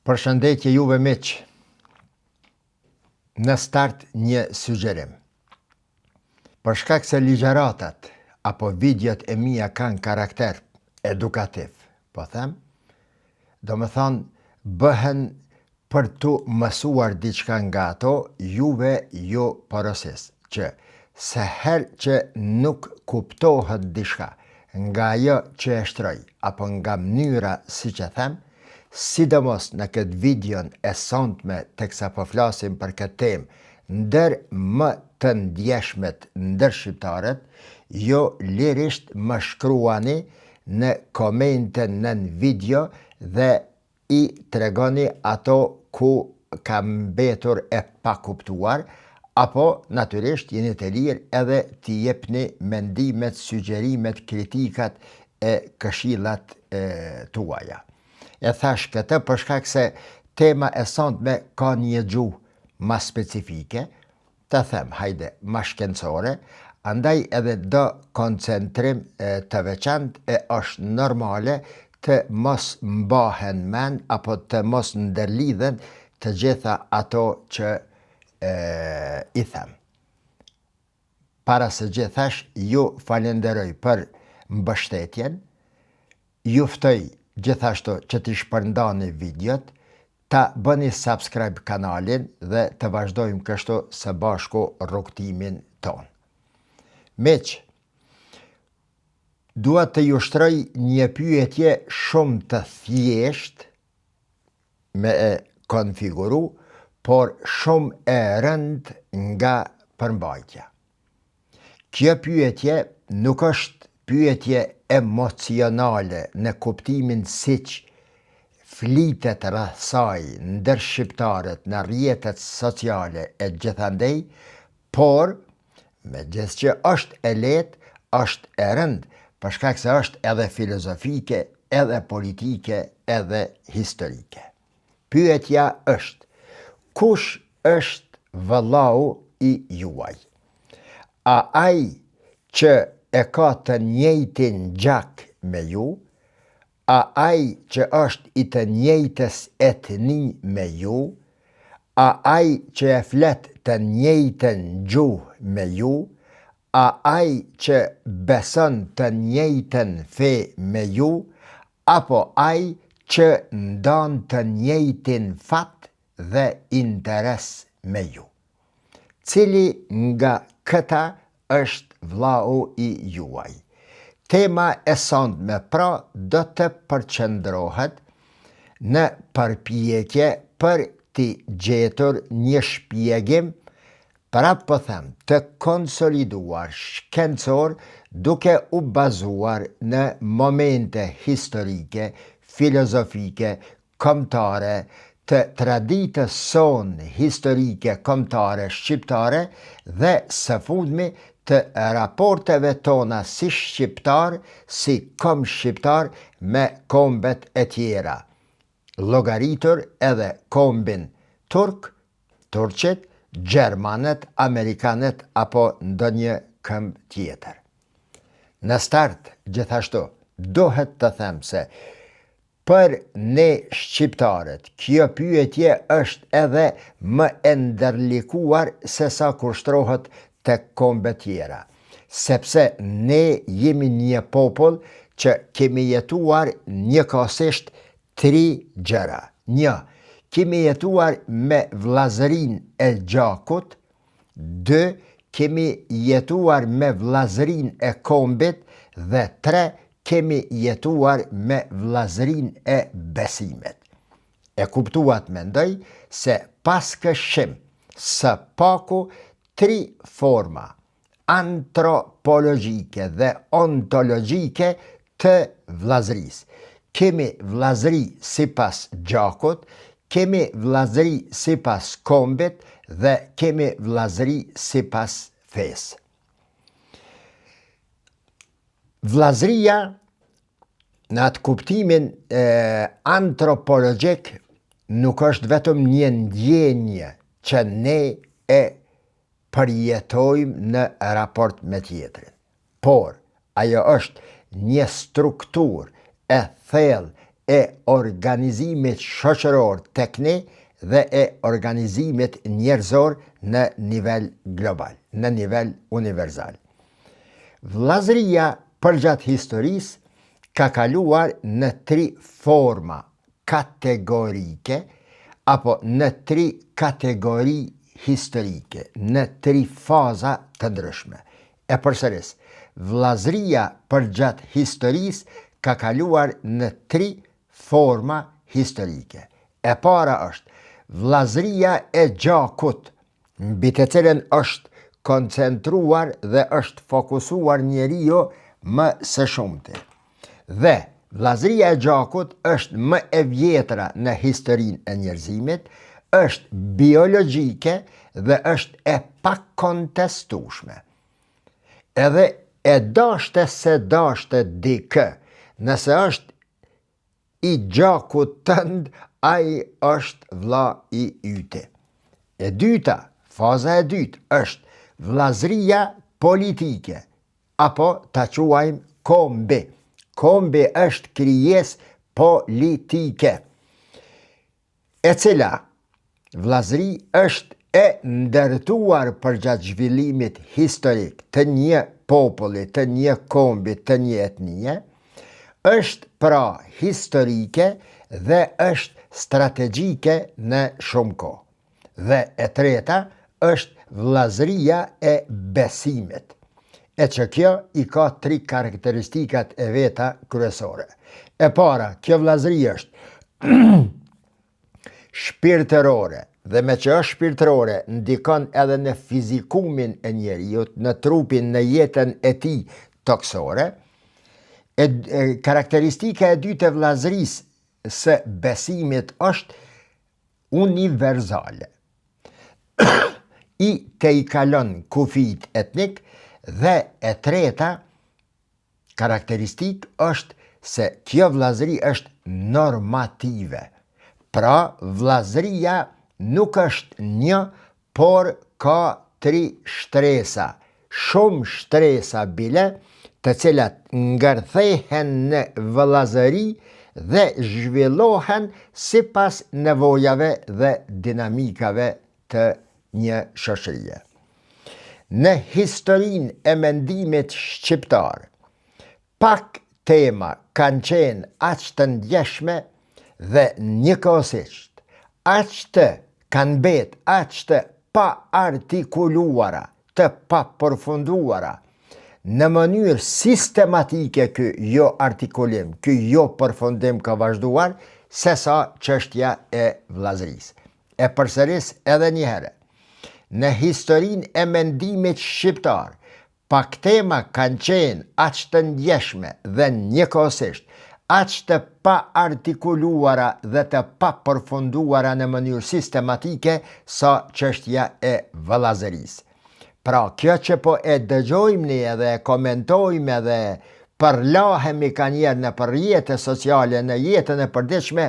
Përshëndetje juve miq. Në start një sugjerim. Për shkak se ligjëratat apo videot e mia kanë karakter edukativ, po them, do më thonë bëhen për të mësuar diçka nga ato, juve jo porosis, që se herë që nuk kuptohet diçka nga ajo që e shtroj, apo nga mënyra si që them, sidomos në këtë videon e sonte teksa po flasim për këtë temë, ndër më të ndjeshmet ndër shqiptarët, jo lirisht më shkruani në komente në video dhe i tregoni ato ku ka mbetur e pa kuptuar, apo natyrisht jeni të lirë edhe t'i jepni mendimet, sugjerimet, kritikat e këshillat tuaja. E thash këtë për shkak se tema e sonte ka një gjuhë ma specifike, të them, hajde, ma shkencore, andaj edhe do koncentrim të veçantë e është normale të mos mbahen men apo të mos ndërlidhen të gjitha ato që i them. Para së gjithash, ju falenderoj për mbështetjen, ju ftoj gjithashtu që t'i shpërndani videot, ta bëni subscribe kanalin dhe të vazhdojmë kështu së bashku rrugtimin ton. Miq, dua të ju shtroj një pyetje shumë të thjesht me e konfiguru, por shumë e rëndë nga përmbajtja. Kjo pyetje nuk është pyetje emocionale në kuptimin siç flitet rreth saj ndër shqiptarët në rrjetet sociale e gjithandej, por megjithëse që është e lehtë, është e rëndë, për shkak se është edhe filozofike, edhe politike, edhe historike. Pyetja është: kush është vëllau i juaj? A ai që e ka të njëjtin gjak me ju? A ai që është i të njëjtës etni me ju? A ai që e flet të njëjtën gjuhë me ju? A ai që beson të njëjtën fe me ju? Apo ai që ndon të njëjtin fat dhe interes me ju? Cili nga këta është vllau i juaj? Tema e sonte pra do të përqendrohet në përpjekje për t'i gjetur një shpjegim, prapë po them, të konsoliduar shkencor, duke u bazuar në momente historike, filozofike, kombëtare, të traditës sonë historike kombëtare shqiptare dhe së fundmi të raporteve tona si shqiptar, si kom shqiptar me kombet e tjera, llogaritur edhe kombin turk, turqit, gjermanet, amerikanet apo ndonjë këmbë tjetër. Në start, gjithashtu, duhet të them se për ne shqiptarët, kjo pyetje është edhe më e ndërlikuar se sa kur shtrohet të kombet tjera, sepse ne jemi një popull që kemi jetuar njëkohësisht 3 gjëra. 1. Kemi jetuar me vllazërinë e gjakut. 2. Kemi jetuar me vllazërinë e kombit dhe 3. Kemi jetuar me vllazërinë e besimit. E kuptuat mendoj se pas këshim së paku 3 forma antropologjike dhe ontologjike të vllazërisë. Kemi vllazëri sipas gjakut, kemi vllazëri sipas kombit dhe kemi vllazëri sipas fesë. Vllazëria në atë kuptimin antropologjik nuk është vetëm një ndjenjë që ne e përjetojmë në raport me tjetrin, por ajo është një strukturë e thellë e organizimit shoqëror tek ne dhe e organizimit njerëzor në nivel global, në nivel universal. Vllazëria përgjatë historisë ka kaluar në 3 forma kategorike apo në 3 kategori historike, në 3 faza të ndryshme. E përsëris, vllazëria përgjatë historisë ka kaluar në 3 forma historike. E para është vllazëria e gjakut, mbi të cilën është koncentruar dhe është fokusuar njeriu më së shumti. Dhe vllazëria e gjakut është më e vjetra në historinë e njerëzimit, është biologjike dhe është e pakontestueshme. Edhe e dashte se dashte dikë, nëse është i gjakut tënd, ai është vlla i yti. E dyta, faza e dytë është vllazëria politike, apo ta quajmë kombi. Kombi është krijesë politike, e cila vllazëri është e ndërtuar përgjatë zhvillimit historik të një populli, të një kombi, të një etnie, është pra historike dhe është strategjike në shumë kohë. Dhe e treta është vllazëria e besimit. E që kjo i ka 3 karakteristikat e veta kryesore. E para, kjo vllazëri është shpirtërore, dhe me që është shpirtërore, ndikon edhe në fizikumin e njeriut, në trupin, në jetën e tij toksore. Karakteristika e dytë e vllazërisë së besimit është universale. I kalon kufijt etnik. Dhe e treta karakteristik është se kjo vllazëri është normative. Pra, vllazëria nuk është një, por ka 3 shtresa, shumë shtresa bile, të cilat ngërthehen në vllazëri dhe zhvillohen sipas nevojave dhe dinamikave të një shoqërie. Në historinë e mendimit shqiptar, pak tema kanë qenë aq të ndjeshme dhe njëkohësisht aq të kanë bet aq të pa artikuluara, të pa përfunduara, në mënyrë sistematike ky jo artikulim, ky jo përfundim ka vazhduar, se sa çështja e vllazërisë. E përsëris edhe një herë. Në historinë e mendimit shqiptar, pak tema kanë qenë aq të ndjeshme dhe njëkohësisht aq të pa artikuluara dhe të pa përfunduara në mënyrë sistematike sa çështja e vllazërisë. Pra, kjo që po e dëgjojmë ne edhe e komentojmë edhe përlahemi ka njerë në për rrjete sociale, në jetën e përditshme,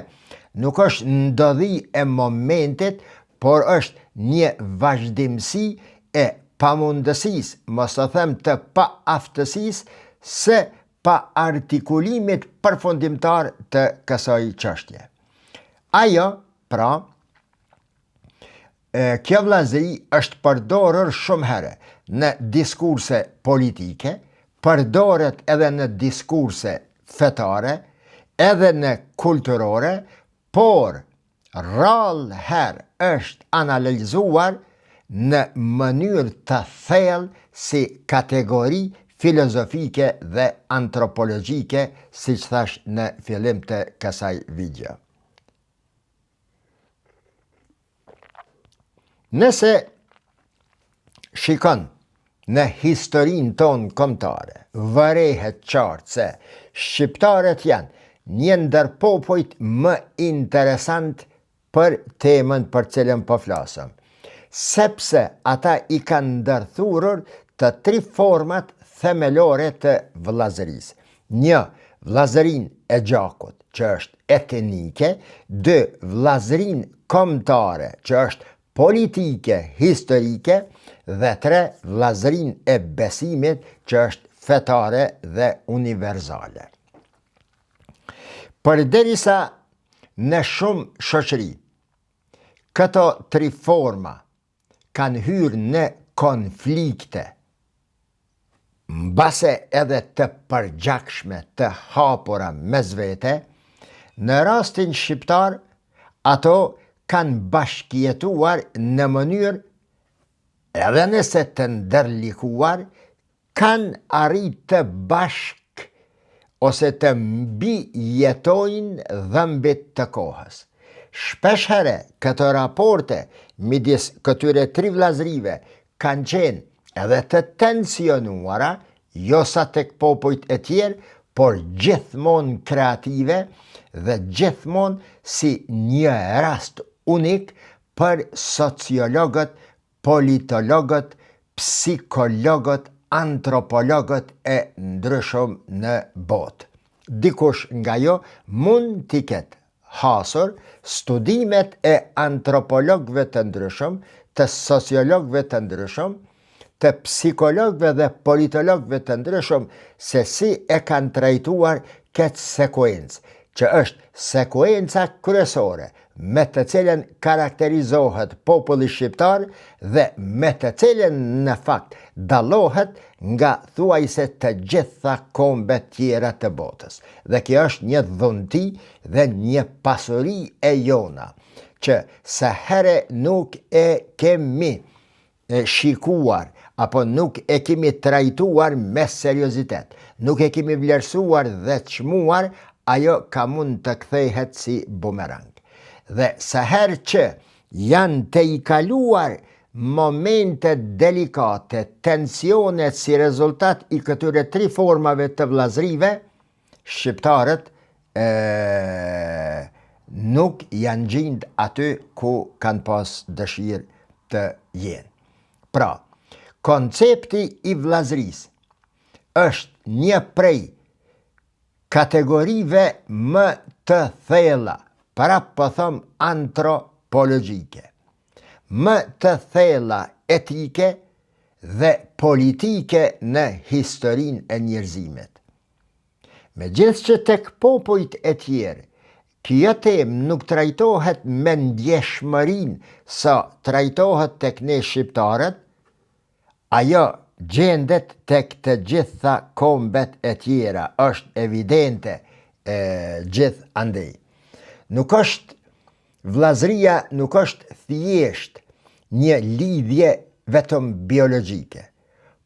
nuk është ndodhi e momentit, por është një vazhdimsi e pamundësisë, mos të them të pa aftësisë, së pa artikulimit përfundimtar të kësaj çështje. Ajo, pra, kjo vllazëri është përdorur shumë herë në diskurse politike, përdoret edhe në diskurse fetare, edhe në kulturore, por rrallë herë është analizuar në mënyrë të thellë si kategori filozofike dhe antropologjike, siç thash në fillim të kësaj video. Nëse shikon në historinë tonë kombëtare, vërehet qartë se shqiptarët janë një ndër popujt më interesant për temën për cilën po flasëm, sepse ata i kanë ndërthurur të 3 format themelore të vllazërisë. 1. Vllazërinë e gjakut, që është etnike, 2. Vllazërinë kombëtare, që është politike, historike, dhe 3. Vllazërinë e besimit, që është fetare dhe universale. Përderisa në shumë shoqëri, këto tri forma kanë hyrë në konflikte, mbase edhe të përgjakshme të hapura mes vete, në rastin shqiptar, ato kanë bashkjetuar në mënyrë, edhe nëse të ndërlikuar, kanë arrit të bashk ose të mbi jetojnë dhëmbit të kohës. Shpesh herë këto raporte midis këtyre tri vllazërive kanë qenë edhe të tensionuara, jo sa tek popujt e tjerë, por gjithmonë kreative dhe gjithmonë si një rast unik për sociologët, politologët, psikologët, antropologët e ndryshëm në botë. Dikush nga jo mund t'i ketë hasur studimet e antropologëve të ndryshëm, të sociologëve të ndryshëm, të psikologëve dhe politologëve të ndryshëm, se si e kanë trajtuar këtë sekuencë, që është sekuenca kryesore me të cilën karakterizohet populli shqiptar dhe me të cilën në fakt dallohet nga thuajse të gjitha kombet tjera të botës. Dhe kjo është një dhunti dhe një pasuri e jona, që sa herë nuk e kemi shikuar apo nuk e kemi trajtuar me seriozitet, nuk e kemi vlerësuar dhe çmuar, ajo ka mund të kthehet si bumerang. Dhe sa herë që janë të i kaluar momente delikate, tensionet si rezultat i këtyre tri formave të vllazërive, shqiptarët nuk janë gjindë aty ku kanë pas dëshirë të jenë. Pra, koncepti i vllazërisë është një prej kategorive më të thella, para po thom antropologjike, më të thella etike dhe politike në historinë e njerëzimit. Megjithëse që tek popujt e tjerë, kjo temë nuk trajtohet me ndjeshmërinë sa trajtohet tek ne shqiptarët, ajo gjendet tek të gjitha kombet e tjera, është evidente gjithandej. Nuk është vllazëria, nuk është thjesht një lidhje vetëm biologjike,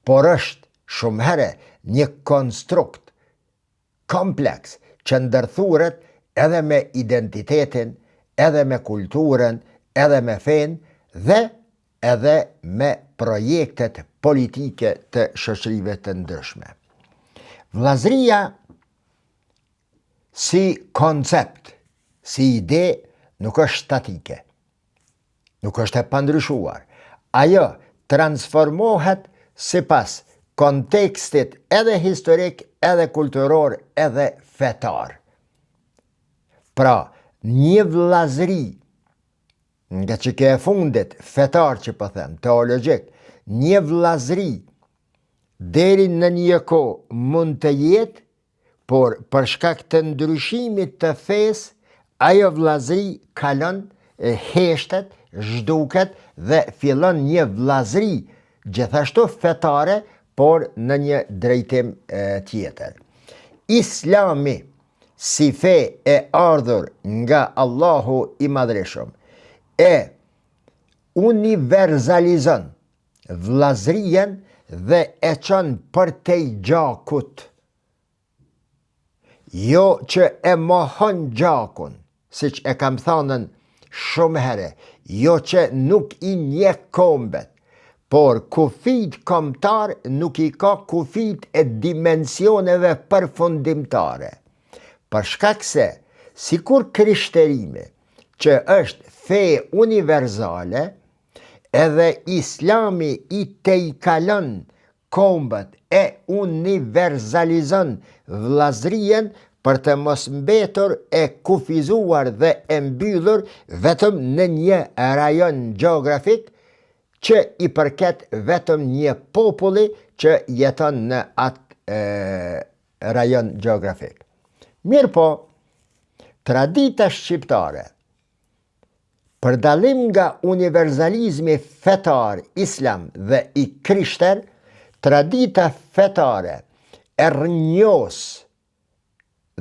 por është shumë herë një konstrukt kompleks që ndërthuret edhe me identitetin, edhe me kulturën, edhe me fenë dhe edhe me projektet politike të shoqërive të ndryshme. Vllazëria si koncept, si ide, nuk është statike, nuk është e pandryshuar. Ajo transformohet sipas kontekstit edhe historik, edhe kulturor, edhe fetar. Pra, një vllazëri, nga që ke e fundit, fetar që po them, teologjik, një vllazëri deri në një kohë mund të jetë, por për shkak të ndryshimit të fesë, ajo vllazëri kalon, heshtet, zhduket dhe fillon një vllazëri gjithashtu fetare, por në një drejtim tjetër. Islami, si fe e ardhur nga Allahu i Madhreshëm, e universalizon vllazërien dhe e çon përtej gjakut. Jo që e mohon gjakun, siç e kam thënë shumë herë, jo që nuk i njeh kombet, por kufijt kombëtar nuk i ka kufijt e dimensioneve përfundimtare. Për shkak se, sikur krishterimi, që është fe universale, edhe Islami i tejkalon kombët e universalizon vllazërien për të mos mbetur e kufizuar dhe e mbyllur vetëm në një rajon gjeografik që i përket vetëm një populli që jeton në atë rajon gjeografik. Mirë po, tradita shqiptare, për dalim nga universalizmi fetar islam dhe i krishter, tradita fetare e rënjos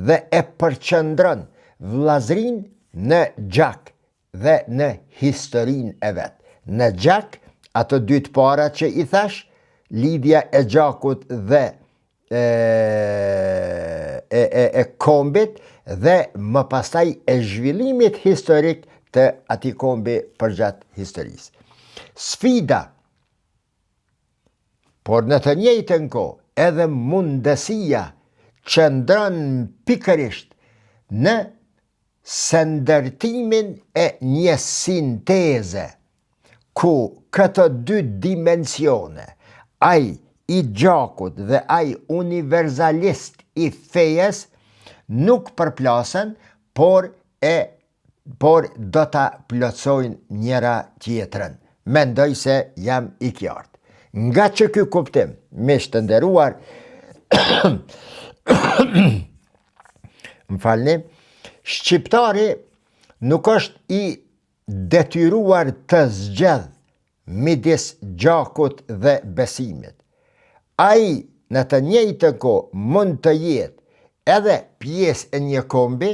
dhe e përqëndron vllazërin në gjak dhe në historin e vetë. Në gjak, ato dy të para që i thash, lidhja e gjakut dhe e kombit dhe më pastaj e zhvillimit historik të ati kombi përgjatë historisë. Sfida, por në të njëjtën kohë edhe mundësia qëndron pikërisht në ndërtimin e një sinteze ku këto dy dimensione, ai i gjakut dhe ai universalist i fejes, nuk përplasen, por do ta plotësojnë njëra tjetrën. Mendoj se jam i qartë. Nga që ky kuptim, miq të nderuar, më falni, shqiptari nuk është i detyruar të zgjedh midis gjakut dhe besimit. Ai në të njëjtën kohë mund të jetë edhe pjesë e një kombi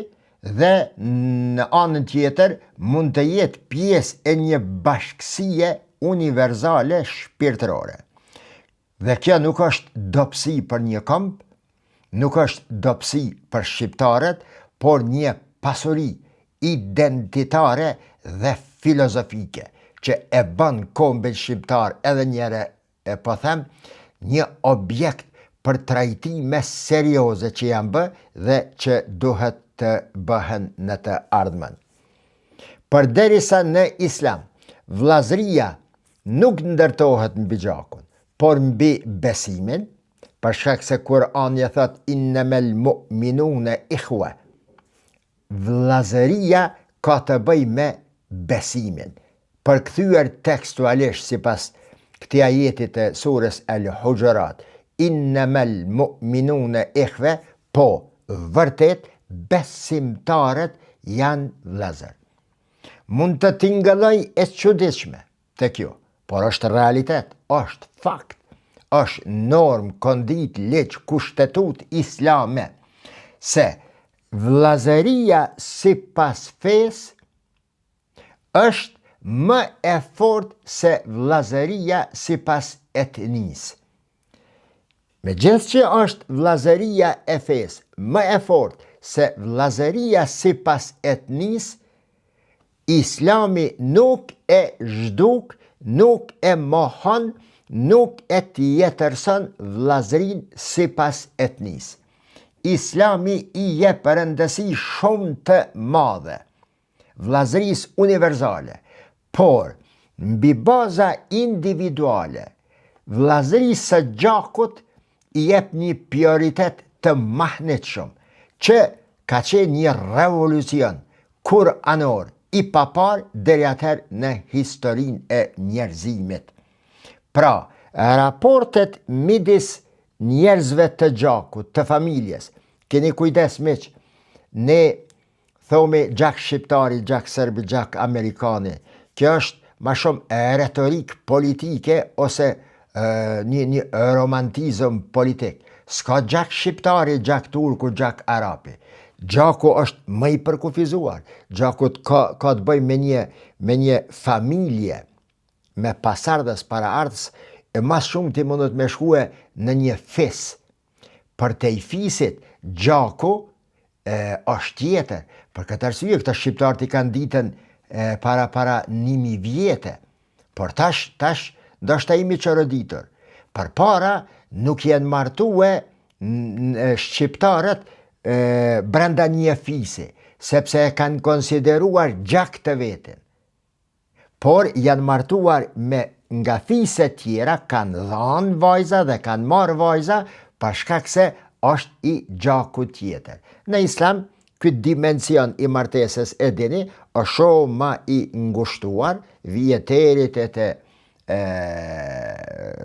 dhe në anën tjetër mund të jetë pjesë e një bashkësie universale shpirtërore. Dhe kjo nuk është dobësi për një komb, nuk është dobësi për shqiptarët, por një pasuri identitare dhe filozofike që e bën kombin shqiptar edhe njëre po them një objekt për trajtime serioze që janë bë dhe që duhet të bëhen në të ardhmen. Përderisa në islam vllazëria nuk ndërtohet mbi gjakun, por mbi besimin, për shkak se Kurani thot innamal mu'minuna ikhwa. Vllazëria ka të bëj me besimin. Përkthyer tekstualisht sipas këtij ajeti të surës Al-Hujurat, innamal mu'minuna ikhwa, po vërtet besimtarët janë vllazër. Mund të tingëlloj e çuditshme te kjo, por është realitet, është fakt, është norm, kondit, ligj, kushtetut islame, se vllazëria sipas fesë është më e fortë se vllazëria sipas etnisë. Megjithëse është vllazëria e fesë më e fortë se vllazëria sipas etnisë, Islami nuk e zhduk, nuk e mohon, nuk e tjetërson vllazërin sipas etnisë. Islami i jep rëndësi shumë të madhe vllazërisë universale, por mbi baza individuale, vllazërisë së gjakut i jep një prioritet të mahnitshëm, që ka qenë një revolucion kuranor i papar deri atëherë në historinë e njerëzimit. Pra, raportet midis njerëzve të gjakut, të familjes, keni kujdes miq, ne thomi gjak shqiptari, gjak serbi, gjak amerikani. Kjo është ma shumë retorik politike ose një romantizëm politik. S'ka gjak shqiptari, gjak turku, gjak arapi. Gjaku është më i përkufizuar. Gjakut ka të bëj me një familje, me pasardhës paraardhës, e mas shumë ti mundet me shkue në një fis. Për te i fisit, gjaku është tjetër. Për këtë arsye, këta shqiptarët i kanë ditën para 1000 vjete. Por tash ndoshta imi çoroditur. Përpara nuk janë martue shqiptarët brenda një fisi, sepse e kanë konsideruar gjak të vetin. Por janë martuar nga fise tjera, kanë dhanë vajza dhe kanë marrë vajza, për shkak se është i gjakut tjetër. Në islam, këtë dimension i martesës e dini, është shumë ma i ngushtuar, vjeterit e të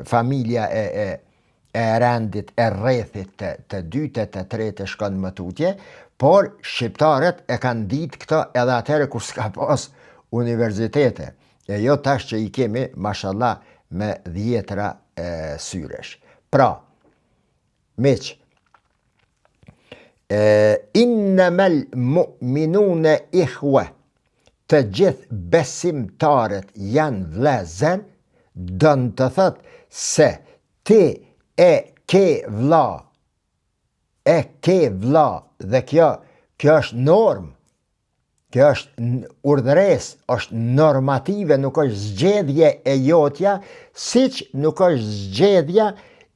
familja e rendit, e rrethit të dytë, të tretë shkon më tutje, por shqiptarët e kanë ditë këto edhe atëherë kur s'ka pas universitete. E jo tash që i kemi, mashallah, me dhjetra syresh. Pra, miq, innamal mu'minune ikhwa, të gjithë besimtarët janë vëllezër, dënë të thëtë se ti e ke vëlla, dhe kjo është normë, kjo është urdhëres, është normative, nuk është zgjedhje e jotja, siç nuk është zgjedhja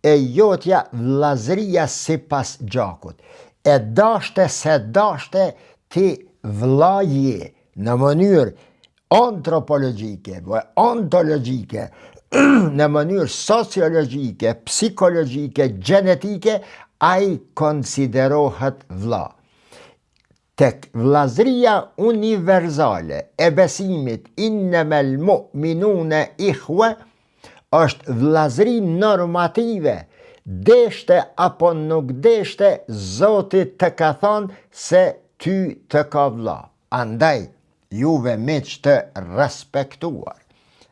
e jotja vëllazëria sipas gjakut. E dashte se dashte ti vëlla je në mënyrë antropologjike, ontologjike, në mënyrë sociologjike, psikologjike, gjenetike, ai konsiderohet vëlla. Tek vëllazëria universale e besimit innamal mu'minune ikhwa është vëllazëri normative. Deshte apo nuk deshte, Zoti të ka thonë se ty të ka vëlla. Andaj, juve miq të respektuar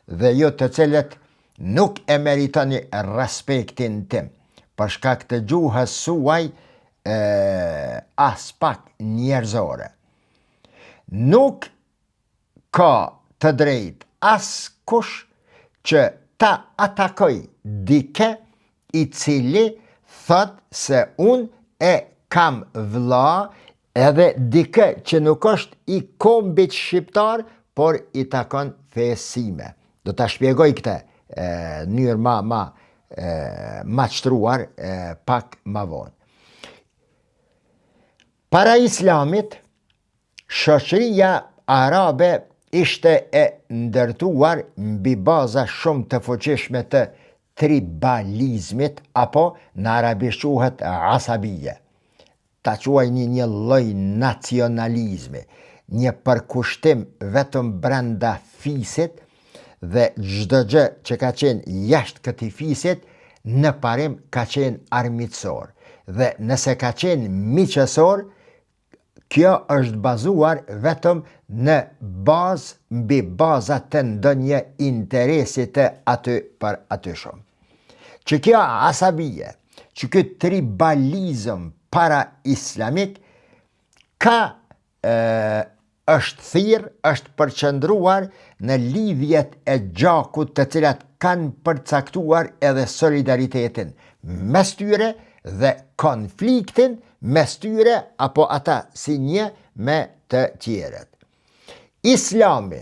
dhe ju të cilët nuk e meritoni respektin tim, për shkak të gjuhës suaj as pak njerëzore. Nuk ka të drejtë askush që ta atakoj dike i cili thot se unë e kam vëlla, edhe dike që nuk është i kombit shqiptar, por i takon fesime. Do ta shpjegoj këtë në mënyrë ma shtruar pak ma vonë. Para islamit, shoqëria arabe ishte e ndërtuar mbi baza shumë të fuqishme të tribalizmit, apo në arabisht quhet asabije. Ta quajni një lloj nacionalizmi, një përkushtim vetëm brenda fisit, dhe çdo gjë që ka qenë jashtë këtij fisit në parim ka qenë armiqësor, dhe nëse ka qenë miqësor, kjo është bazuar vetëm në mbi bazat të ndonjë interesi të aty për aty shumë. Që kjo asabije, që kjo tribalizëm para islamik është thirr, është përqendruar në lidhjet e gjakut të cilat kanë përcaktuar edhe solidaritetin mes tyre dhe konfliktin mes tyre apo ata si një me të tjerët. Islami,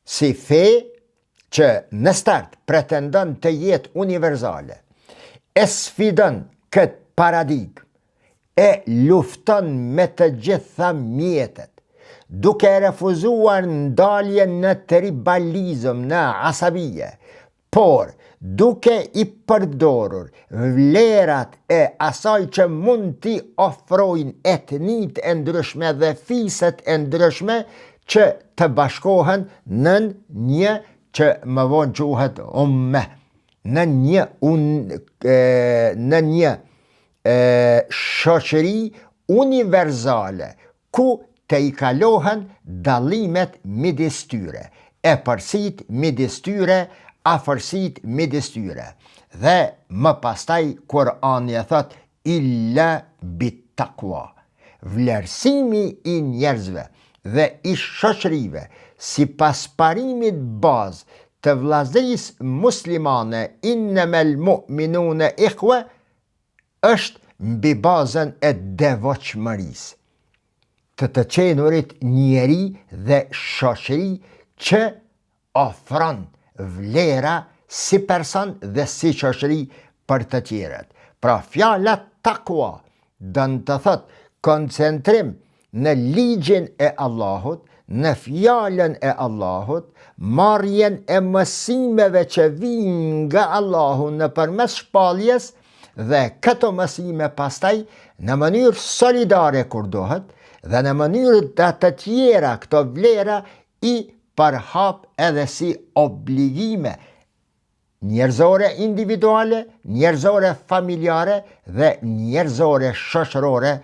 si fe që në start pretendon të jetë universale, e sfidon këtë paradigmë, e lufton me të gjitha mjetet, duke refuzuar ndaljen në tribalizëm, në asabije, por duke i përdorur vlerat e asaj që mund t'i ofrojnë etnit e ndryshme dhe fiset e ndryshme që të bashkohen në një që më vonë quhet umme, në një shoqëri universale ku të i kalohen dallimet midis tyre, e përsit midis tyre, afërsit midis tyre. Dhe më pastaj Kurani e thot illa bit taqwa, vlerësimi i njerëzve dhe i shoqërive sipas parimit bazë të vllazërisë muslimane innamal mu'minune ikhwa është mbi bazën e devotshmërisë të qenurit njeri dhe shoqëri që ofron vlera si person dhe si shoqëri për të tjerët. Pra fjala takwa dën të thot koncentrim në ligjin e Allahut, në fjalën e Allahut, marrjen e mësimeve që vijnë nga Allahu nëpërmes shpalljes dhe këto mësime pastaj në mënyrë solidare kur dohet dhe në mënyrë të tjera këto vlera i përhap edhe si obligime njerëzore individuale, njerëzore familjare dhe njerëzore shoqërore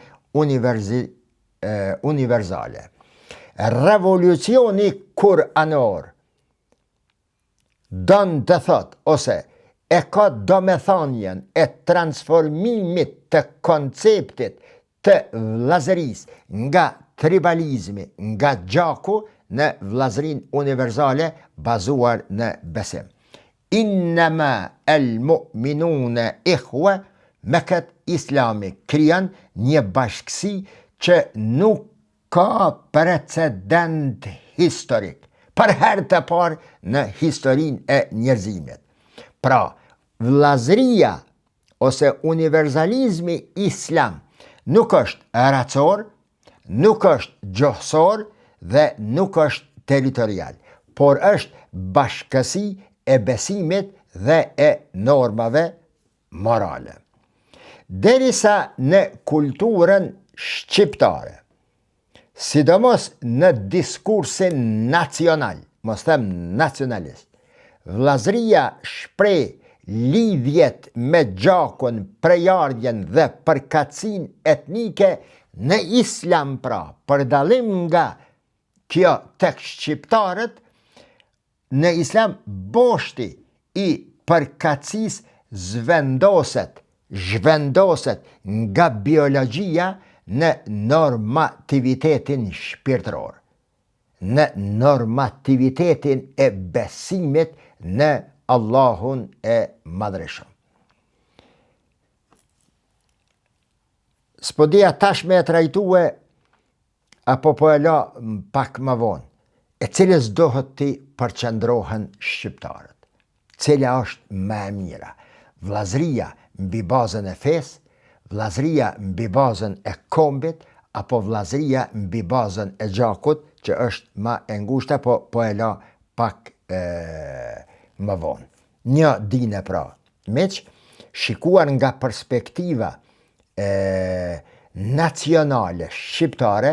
universale. Revolucioni kuranor dënë të thot, ose e ka domethënien e transformimit të konceptit të vllazëris nga tribalizmi, nga gjaku në vllazërin universale bazuar në besim. Innama el mu'minune ikhwa, me këtë islami krijan një bashkësi që nuk ka precedent historik, për herë të parë në historinë e njerëzimit. Pra, vllazëria ose universalizmi islam nuk është racor, nuk është gjuhësor dhe nuk është territorial, por është bashkësi e besimit dhe e normave morale. Derisa në kulturën shqiptare, sidomos në diskursin nacional, mos them nacionalist, vllazëria shpreh lidhjet me gjakun, prejardhjen dhe përkatësinë etnike në islam. Pra, për dallim nga kjo tek shqiptarët, në islam boshti i përkatësisë zhvendoset nga biologjia në normativitetin shpirtëror, në normativitetin e besimit në Allahun e Madhreshëm. S'po dija tash me e trajtue, apo po e la pak më vonë, e cilës dohet të përqendrohen shqiptarët, cila është më e mira, vllazëria mbi bazën e fesë, vllazëria mbi bazën e kombit, apo vllazëria mbi bazën e gjakut, që është më e ngushta, po e la pak më vonë. Një dine pra, miq, shikuar nga perspektiva nacionale shqiptare,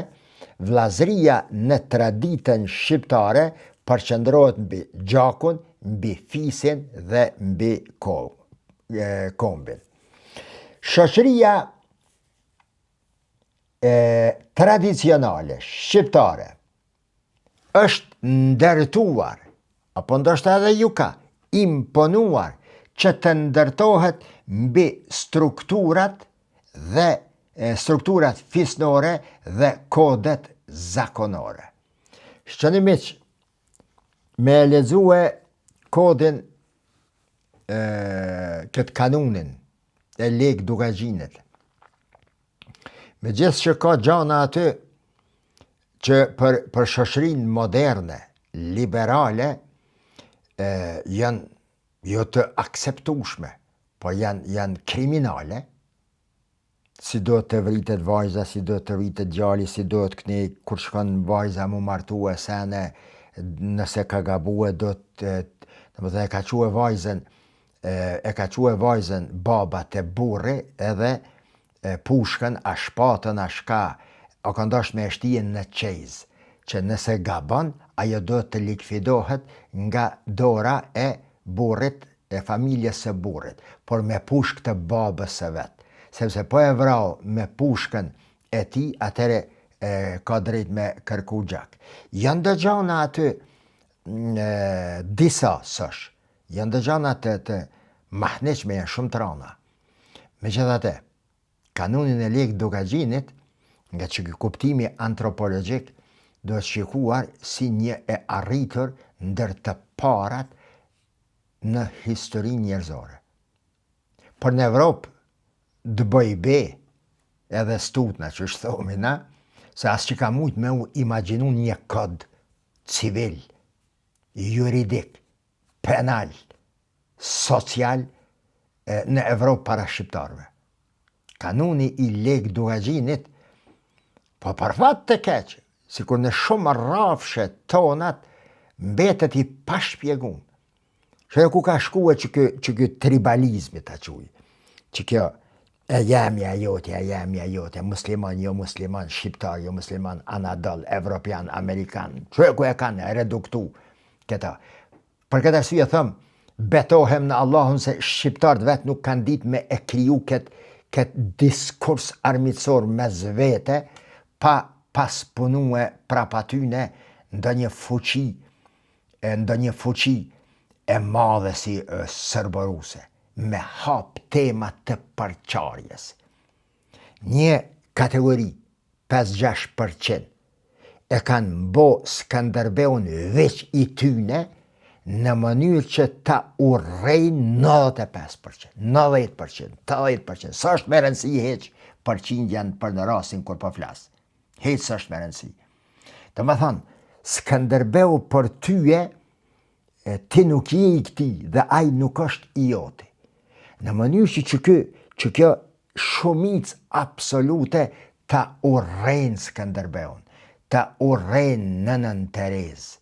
vllazëria në traditën shqiptare përqendrohet mbi gjakun, mbi fisin dhe mbi kombin. Shoqëria tradicionale shqiptare është ndërtuar, apo ndoshta edhe ju ka imponuar që të ndërtohet mbi strukturat fisnore dhe kodet zakonore. Shqeni miq, me lexue kodin, këtë kanunin e Leg Dugagjinit, me gjithë që ka gjana aty që për shoqërinë moderne, liberale, janë jo të akseptueshme, po janë kriminale, si do të vritet vajza, si do të vritet djali, si do të këni, kur shkon vajza mu martue sene, nëse ka gabue, do të e ka quë vajzën baba të burri, edhe pushkën, a shpatën, a shka, o ka ndash me shtien në qejz, që nëse gabon, ajo do të likvidohet nga dora e burrit, e familjes së burrit, por me pushk të babës së vetë. Sepse po e vrau me pushkën e ti, atëre ka drejt me kërku gjak. Janë dëgjana aty disa sosh, janë dëgjana të mahneqme, janë shumë të rana. Megjithatë, kanunin e Leg Dugagjinit, nga që kuptimi antropologjik, do të shikuar si një e arritur ndër të parat në historinë njerëzore. Por në Evropë, dë bëj be, edhe stutna që është thomi na, se as që ka mujt me u imaginu një kod civil, juridik, penal, social në Evropë para shqiptarve. Kanuni i Leg Dugagjinit, po për fat të keqë, si kur në shumë rrafshe tonat, mbetet i pashpjegum. Që ku ka shkue që kjo tribalizmi të quj, që kjo jamja jote, musliman, jo musliman, shqiptar, jo musliman, anadol, evropian, amerikan, që ku e kanë reduktu këta. Për këtë arsye thëmë, betohem në Allahun se shqiptarët vetë nuk kanë ditë me e kriju këtë diskurs armiqësor mes vete pa pas punue prap atyne ndonjë fuqi e madhe si sërbëruse, me hap tema të përqarjes. Një kategori, 5-6%, e kanë bo Skanderbeun veç i tyne në mënyrë që ta urrejnë 95%, 90%, 80%. Së është me rëndësi heq përqindjan për në rasin kur po flasë. Heq së është me rëndësi. Të më thonë, Skanderbeu për tyje, ti nuk je i këti dhe aj nuk është i joti. Në mënyrë që kjo shumic absolute ta urrejnë Skanderbeun, ta urrejnë Nënën Terezë,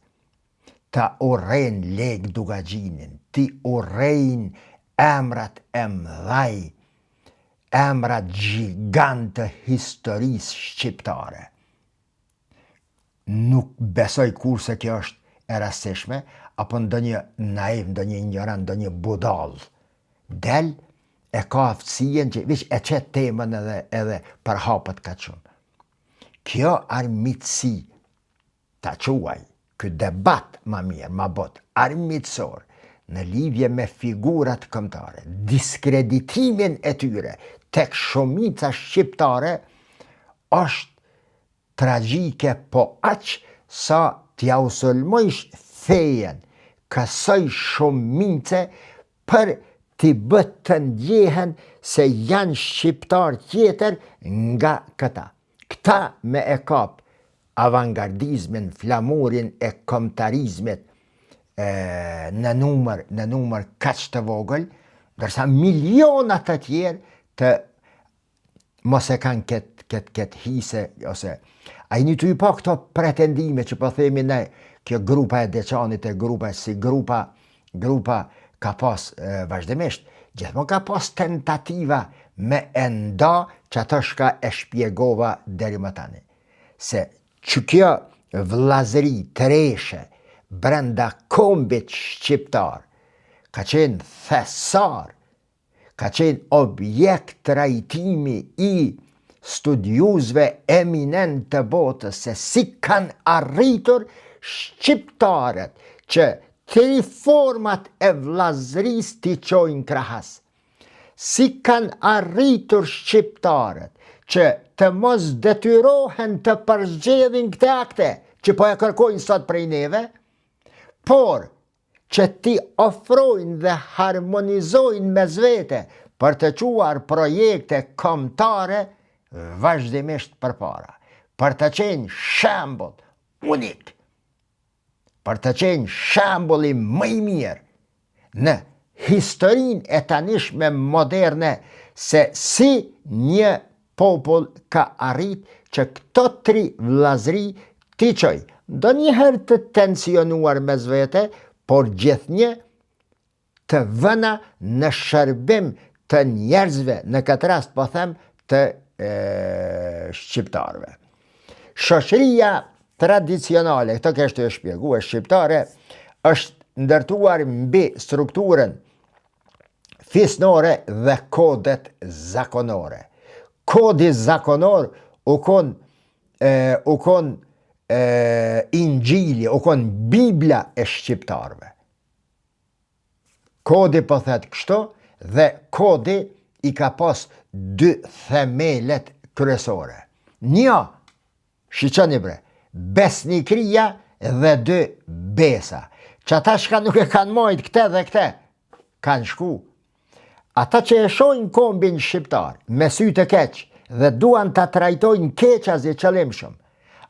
ta urrejnë Leg Dugagjinin, ti urrejnë emrat e mdhaj, emrat gjigant të historisë shqiptare. Nuk besoj kurse kjo është e rastishme, apo ndonjë naiv, ndonjë ignorant, ndonjë budall del e ka aftësien që vish e qetë temën edhe për hapët ka shumë. Kjo armiqësi, ta quaj, ky debat ma mirë, ma bot, armiqësor, në lidhje me figurat kombëtare, diskreditimin e tyre tek shumica shqiptare, është tragjike, po aq sa t'ja usulmojsh fejen kësaj shumice për t'i bët të ndjehen se janë shqiptar tjetër nga këta. Këta me e kap avangardizmin, flamurin e kombëtarizmit në numër kaq të vogël, ndërsa milionat të tjerë të mos e kanë këtë hise, ose a i një të i pa këto pretendime që po themi ne, kjo grupa e Deçanit e grupa ka pas vazhdimisht, gjithmonë ka pas tentativa me enda që ato shka e shpjegova deri më tani. Se që kjo vllazëri treshe brenda kombit shqiptar ka qenë thesar, ka qenë objekt trajtimi i studiuzve eminent të botës se si kanë arritur shqiptarët që tri format e vllazëris t'i qojnë krahas. Si kanë arritur shqiptarët që të mos detyrohen të përzgjedhin këte akte që po e kërkojnë sot prej neve, por që ti ofrojnë dhe harmonizojnë mes vete për të quar projekte kombëtare vazhdimisht përpara, për të qenë shembull unik, për të qenë shembulli më i mirë në historinë e tanishme moderne se si një popull ka arrit që këto tri vllazëri t'i qoj, ndonjëherë të tensionuar mes vete, por gjithnjë të vëna në shërbim të njerëzve, në këtë rast po them të shqiptarëve. Shoqëria tradicionale, këto kështë e shpjeguar shqiptare, është ndërtuar mbi strukturën fisnore dhe kodet zakonore. Kodi zakonor u kon Injili, u kon Biblia e shqiptarëve. Kodi po thet kështu dhe kodi i ka pas dy themelet kryesore. Një, shiqoni bre, besnikria dhe dy besa. Që ata shka nuk e kanë mojt këte dhe këte, kanë shku. Ata që e shojnë kombin shqiptar me sy të keq dhe duan të trajtojnë keqazi qëllimshëm,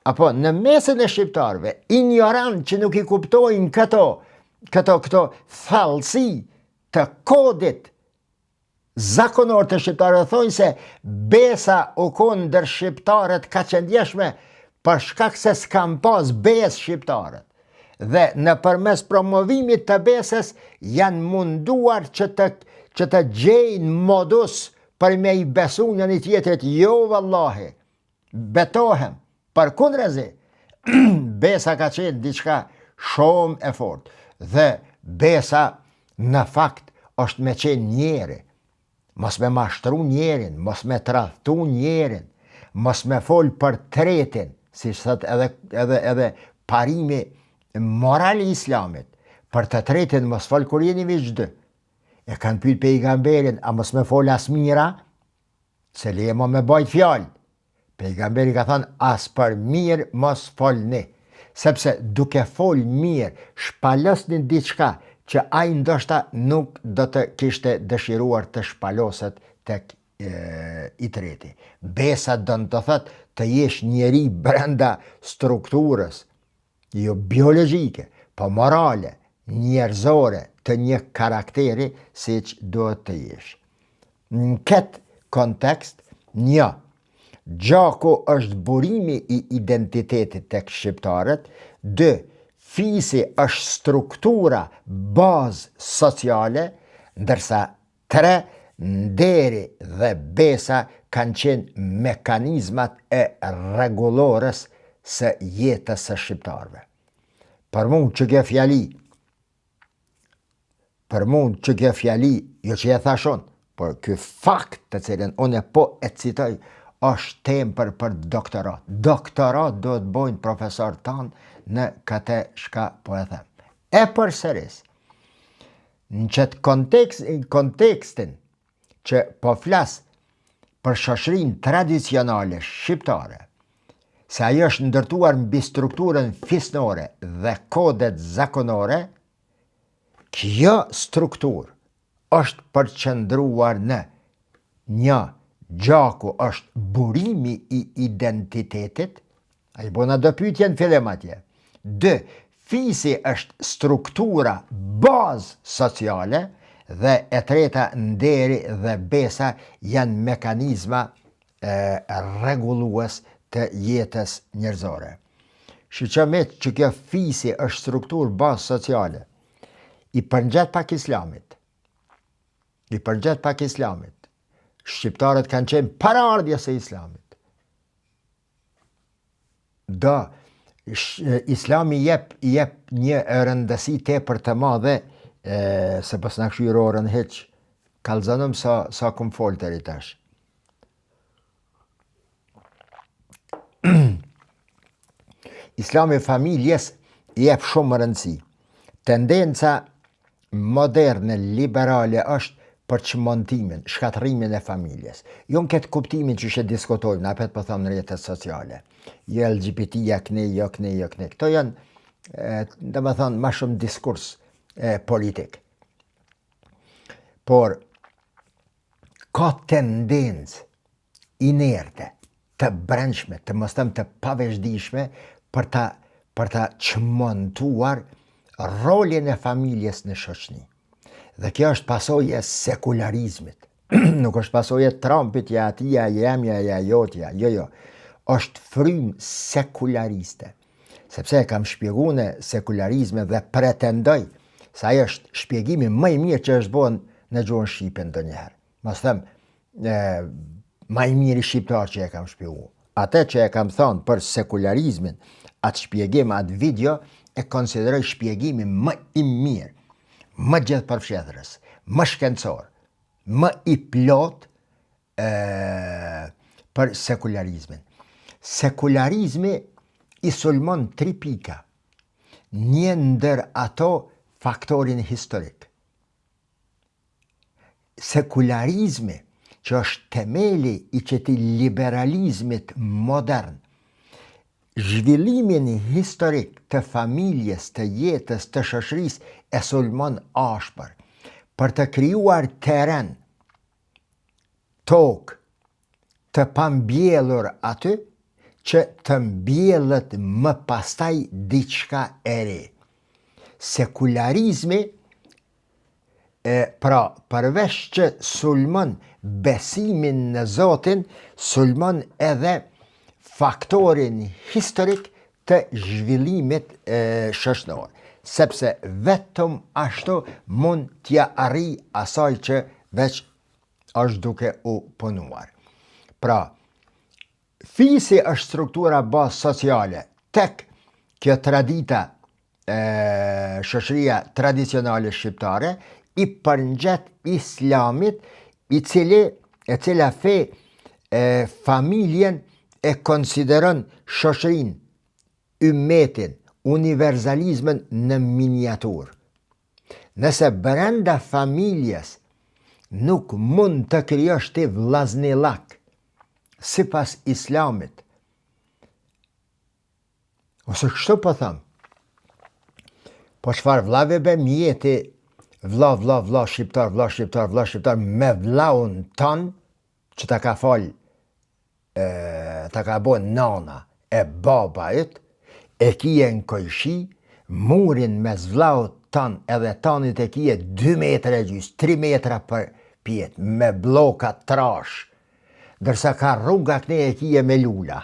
apo në mesin e shqiptarve, ignorant që nuk i kuptojnë këto thallësi të kodit zakonor të shqiptarëve, thonë se besa u konë ndër shqiptarët ka qëndjeshme për shkak se s'kan pas besë shqiptarët. Dhe në përmes promovimit të besës janë munduar që të gjejnë modus për me i besu një një tjetërit. Jo vallahi, betohem, për kundrezi, besa ka qenë diçka shumë e fortë. Dhe besa në fakt është me qenë njeri. mos me mashtru njerin, mos me tradhtu njerin, mos me fol për tretin, si thot edhe parimi moral i islamit, për të tretin mos fol kur jeni veç dy. E kanë pyet pejgamberin, a mos me fol as mira, se lemo me bajt fjallë. Pejgamberi ka thënë, as për mirë mos folni, sepse duke fol mirë, shpalosni diçka që ai ndoshta nuk do të kishte dëshiruar të shpaloset tek i treti. Besa do të thotë të jesh njeri brenda strukturës, jo biologjike, po morale, njerëzore, të një karakteri si që duhet të jesh. Në këtë kontekst, një, gjaku është burimi i identitetit tek shqiptarët, 2, fisi është struktura bazë sociale, ndërsa 3, nderi dhe besa kanë qenë mekanizmat e rregullorës së jetës së shqiptarëve. Për mund që kjo fjali, jo që e thashon, por ky fakt të cilin unë po e citoj, është temë për doktorat. Doktorat do të bojnë profesor tanë në këtë shka po e them. E përsëris, në qëtë kontekstin që po flas për shoqërinë tradicionale shqiptare, se ajo është ndërtuar mbi strukturën fisnore dhe kodet zakonore, kjo strukturë është përqendruar në një, gjaku është burimi i identitetit, a i bona do pyetje në fillim atje. 2, fisi është struktura bazë sociale, dhe e treta, nderi dhe besa janë mekanizma rregullues të jetës njerëzore. Shiqomet që kjo fisi është strukturë bazë sociale, i përngjet pak islamit. Shqiptarët kanë qenë paraardhja së islamit. Islami jep një rëndësi tepër të madhe, se pas në këshirë orën heq, kalzanëm sa kum folë të rritash. Islami familjes jep shumë rëndësi. Tendenca moderne, liberale është për çmontimin, shkatërimin e familjes. Jo në këtë kuptimin që she diskutojmë, apet po them në rrjetet sociale. Jo LGBT-ja këne, jo këne. Këto janë, domethënë, më shumë diskurs politik. Por ka tendencë inerte, të brendshme, të mos them të paveçdijshme për ta çmontuar rolin e familjes në shoqëni. Dhe kjo është pasojë e sekularizmit. Nuk është pasojë e Trumpit, ja atia, jemja, ja jotja. Jo. Është frymë sekulariste. Sepse e kam shpjeguar në sekularizme dhe pretendoj se ai është shpjegimi më i mirë që është bën në gjuhën shqipe ndonjëherë. Mos them më i miri shqiptar që e kam shpjeguar. Atë që e kam thënë për sekularizmin, atë shpjegim, atë video, e konsideroj shpjegimin më i mirë, më gjithëpërfshirës, më shkencor, më i plot për sekularizmin. Sekularizmi i sulmon 3 pika. Një ndër ato faktorin historik. Sekularizmi, që është temeli i qëtij liberalizmit modern, zhvillimin historik të familjes, të jetës, të shoqërisë e sulmon ashpër për të krijuar teren, tokë të pambjellur aty që të mbjellët më pastaj diçka e re. Sekularizmi, pra përveç që sulmon besimin në Zotin, sulmon edhe faktorin historik të zhvillimit shoqëror, sepse vetëm ashtu mund t'ja arrijë asaj që veç është duke u punuar. Pra, fisi është struktura bazë sociale, tek kjo tradita shoqëria tradicionale shqiptare, i përngjet islamit, e cila fe familjen e konsideron shoqërinë, ymmetin, universalizmin në miniatur. Nëse brenda familjes nuk mund të krijosh ti vllaznillak sipas islamit, ose kështu po them, po çfarë vllave be mjeti, vlla shqiptar me vllaun ton që ta ka fal, ta ka bo nana e babait, e kije në kojshi, murin mes vllaut ton edhe tonit e kije 2 metra e gjys, 3 metra për pjet, me bloka trash, dërsa ka rruga këne e kije me lula.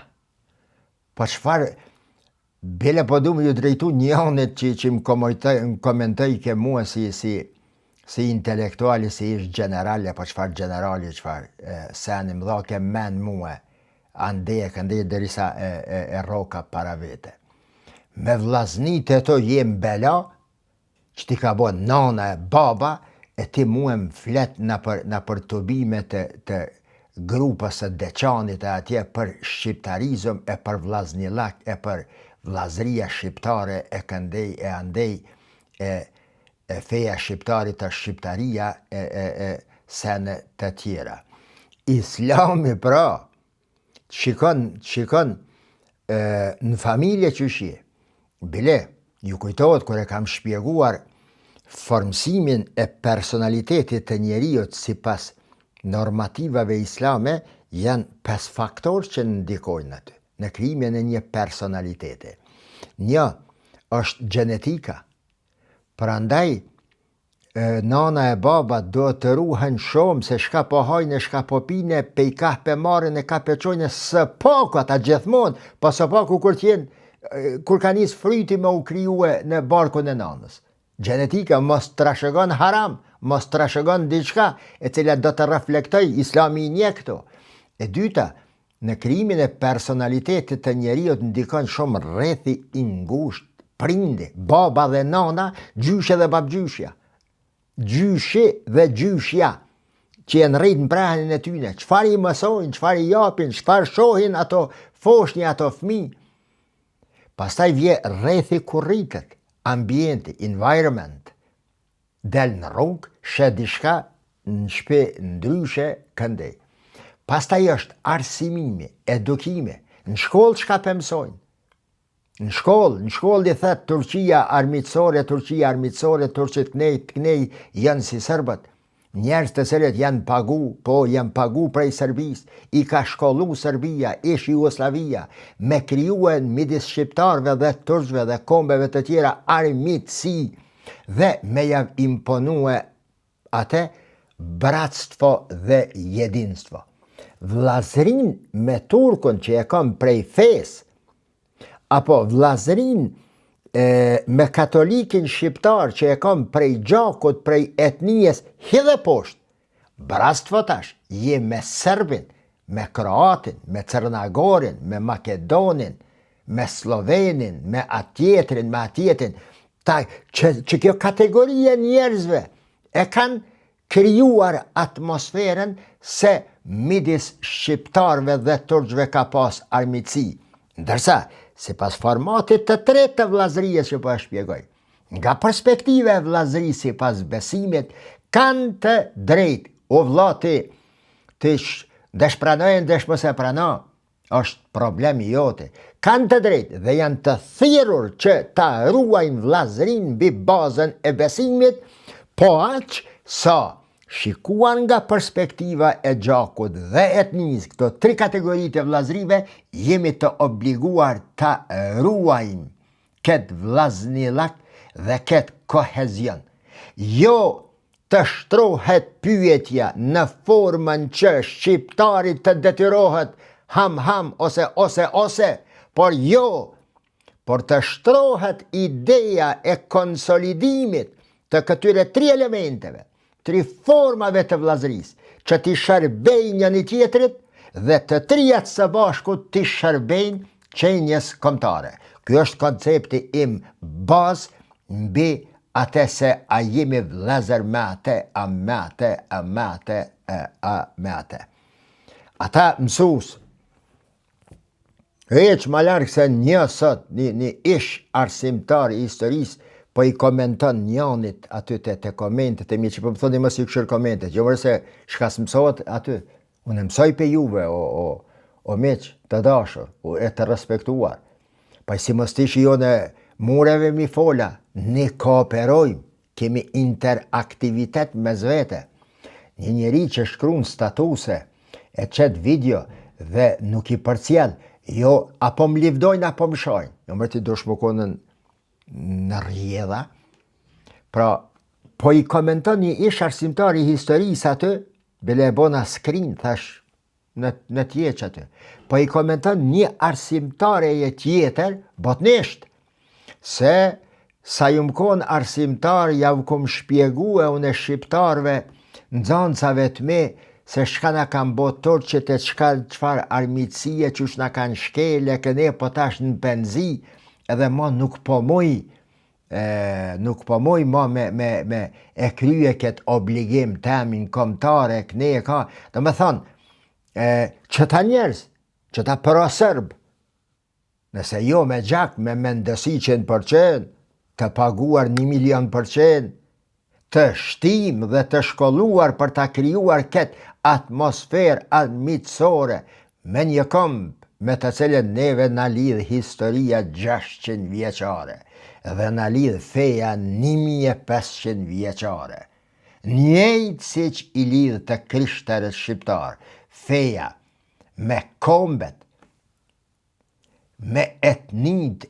Po çfarë, bile po du me ju drejtu një anët që më komentoj ke mua si intelektuali, si ish generale, po çfarë generali, çfarë seni më dha ke men mua, ande derisa e roka para vete. Me vllaznit e to jem bela, që ti ka bo nana e baba, e ti mua më flet në për të bime të grupës e deçanit e atje për shqiptarizëm, e për vllaznillak, e për vllazëria shqiptare, e këndej, e andej, e feja shqiptarit të shqiptaria, e sene të tjera. Islami pra, shikon në familje që shje, bile, ju kujtohet kër e kam shpjeguar formësimin e personalitetit të njeriut sipas normativave islame, janë 5 faktorë që ndikojnë aty në krijimin e një personaliteti. Një është gjenetika. Prandaj nana e baba do të ruhen shumë se shka po hajnë, shka po pine, pe i ka pe marrin e ka pe qojnë së paku ata gjithmonë, pa së paku kur ka nis fryti me u krijuar në barkun e nanës. Gjenetika mos trashëgon haram, mos trashëgon diçka e cila do të reflektoj, islami i nje këto. E dyta, në krijimin e personalitetit të njeriut ndikon shumë rrethi i ngushtë, prindi, baba dhe nana, gjyshe dhe babgjyshja. Gjyshi dhe gjyshja, që janë rritë në prahin e tyne, çfarë i mësojnë, çfarë i japin, çfarë shohin ato foshnjë, ato fëmijë. Pastaj vje rrethi ku rritet, ambienti, environment, del në rrugë, she diçka në shtëpi ndryshe këndej. Pastaj është arsimimi, edukimi, në shkollë çka pe mësojnë. Në shkollë i thët Turqia armiqësore, Turqit knej janë si serbët. Njerëz të cilët janë pagu prej Serbisë, i ka shkollu Serbia, ish Jugoslavia, me krijuar midis shqiptarëve dhe turqëve dhe kombeve të tjera armiqësi dhe me jav imponue atë bratstvo dhe jedinstvo. Vllazërin me turkun që e kam prej fesë, apo vllazërin me katolikin shqiptar që e kam prej gjakut, prej etnijes, hidhe poshtë. Bratstvo tash, je me Serbin, me Kroatin, me Crnagorin, me Makedonin, me Slovenin, me atjetrin, që kjo kategoria njerëzve e kanë krijuar atmosferën se midis shqiptarve dhe turqve ka pas armiqësi. Ndërsa, sipas formatit të tretë të vllazërisë që po e shpjegoj, nga perspektiva e vllazërisë sipas besimit, kanë të drejtë, o vlla ti desh pranojnë, desh mos e prano, është problemi jote. Kanë të drejtë dhe janë të thirrur që ta ruajnë vllazërinë mbi bazën e besimit, po aq sa shikuan nga perspektiva e gjakut dhe etnisë, këto 3 kategoritë e vllazërive, jemi të obliguar të ruajmë këtë vllaznillak dhe këtë kohezion. Jo të shtrohet pyetja në formën që shqiptarit të detyrohet ham ose, por jo, por të shtrohet ideja e konsolidimit të këtyre 3 elementeve, 3 formave të vllazërisë, që ti shërbejnë njëri tjetrit dhe të 3 së bashku ti shërbejnë qenjes kombëtare. Ky është koncepti im bazë mbi atë se a jemi vëllezër me atë, a me atë, a me atë, a me atë. Ata mësus, heq ma larkë se një sot, një ish arsimtar i historisë, po i komenton njanit aty të komentet e mi, që po më thoni mos i këshër komentet, jo mërë se shka s'mësot aty, unë mësoj pe juve, o meq të dashur, e të respektuar, pa si mos tishi jo në mureve mi fola, ne kooperojmë, kemi interaktivitet me zvete, një njeri që shkruan statuse, e qëtë video dhe nuk i përcjell, jo, apo më livdojnë, apo më shojnë, jo mërë ti do shmokonën në rjedha, pra, po i komenton një ish arsimtar i historisë aty, bile e bona skrin, thash, në tjeq aty, po i komenton një arsimtare e tjetër, botnisht, se sa ju më konë arsimtar, ja u kom shpjegu e unë e shqiptarve, në zancave të me, se shka na kanë botor që të qfar armitsie që shna kanë shkele, këne po tash në penzi, edhe ma nuk po moj ma me e krye këtë obligim temin komtare, këne e ka, dhe me thonë, që ta njerës, që ta pro-sërb, nëse jo me gjak, me mendësi 100%, të paguar 1.000.000%, të shtim dhe të shkolluar për të krijuar këtë atmosferë armiqësore me një këmbë me të cilën neve na lidh historia 600 vjeçare dhe na lidh feja 1500 vjeçare. Njëjtë siç i lidh të krishterët shqiptar, feja me kombet, me etnit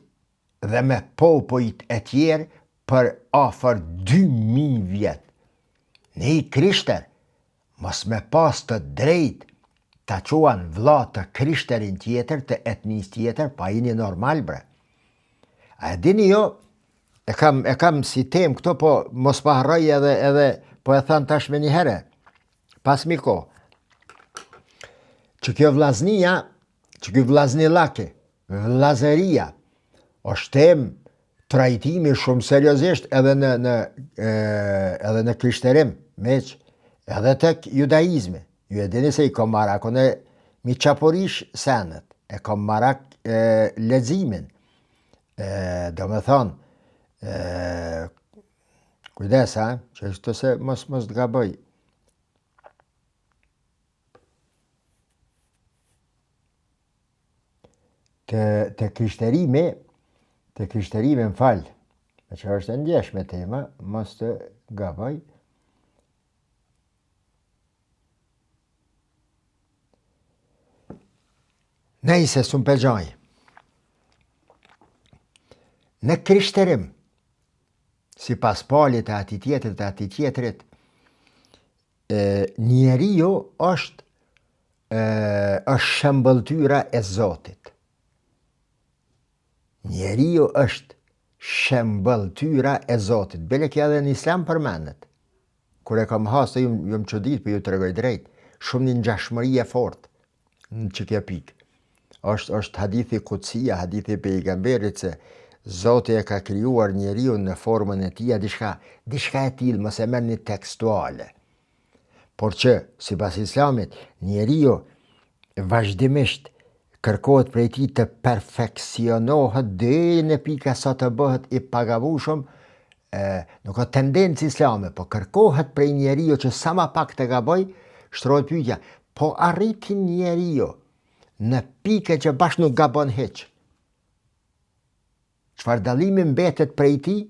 dhe me popujt e tjerë për afër 2000 vjet. Ne i krishter, mos me pas të drejt ta quan vlla të krishterin tjetër, të etnis tjetër, pa jeni normal bre. A e dini jo, e kam si tem këto, po mos pa harroj edhe po e than tash me një herë, pas mi ko, që kjo vllaznia, që kjo vllaznillaki, vllazeria, është tem trajtimi shumë seriozisht edhe në krishterim, meq, edhe tek judaizmi. Ju e dini se i kom marakon e mi qaporish senet, e kom marak leximin. Do me thonë, kujdes, që është se mos të gaboj. Të krishterimi, më falë, me që është e ndjeshme tema, mos të gaboj. Nejse, s'u pëlqej. Në krishterim, si pas palit e ati tjetrit, njeriu është shembëltyra e Zotit. Njeriu është shembëltyra e Zotit. Bile kja edhe në Islam përmendet. Kur e kam hasë, ju më çudit, për ju të regoj drejt, shumë një ngjashmëri e fort në që kja pikë. është hadithi kutsia, hadithi pejgamberit se Zoti e ka krijuar njeriu në formën e tij, diçka e tillë, mos e merrni tekstuale. Por që, sipas Islamit, njeriu vazhdimisht kërkohet prej tij të perfeksionohet deri në pika sa të bëhet i pagavueshëm, nuk ka tendencë islame, po kërkohet prej njeriu që sa më pak të gaboj, shtrohet pyetja, po arriti njeriu në pike që bash nuk gabon hiç. Çfarë dallimi mbetet prej tij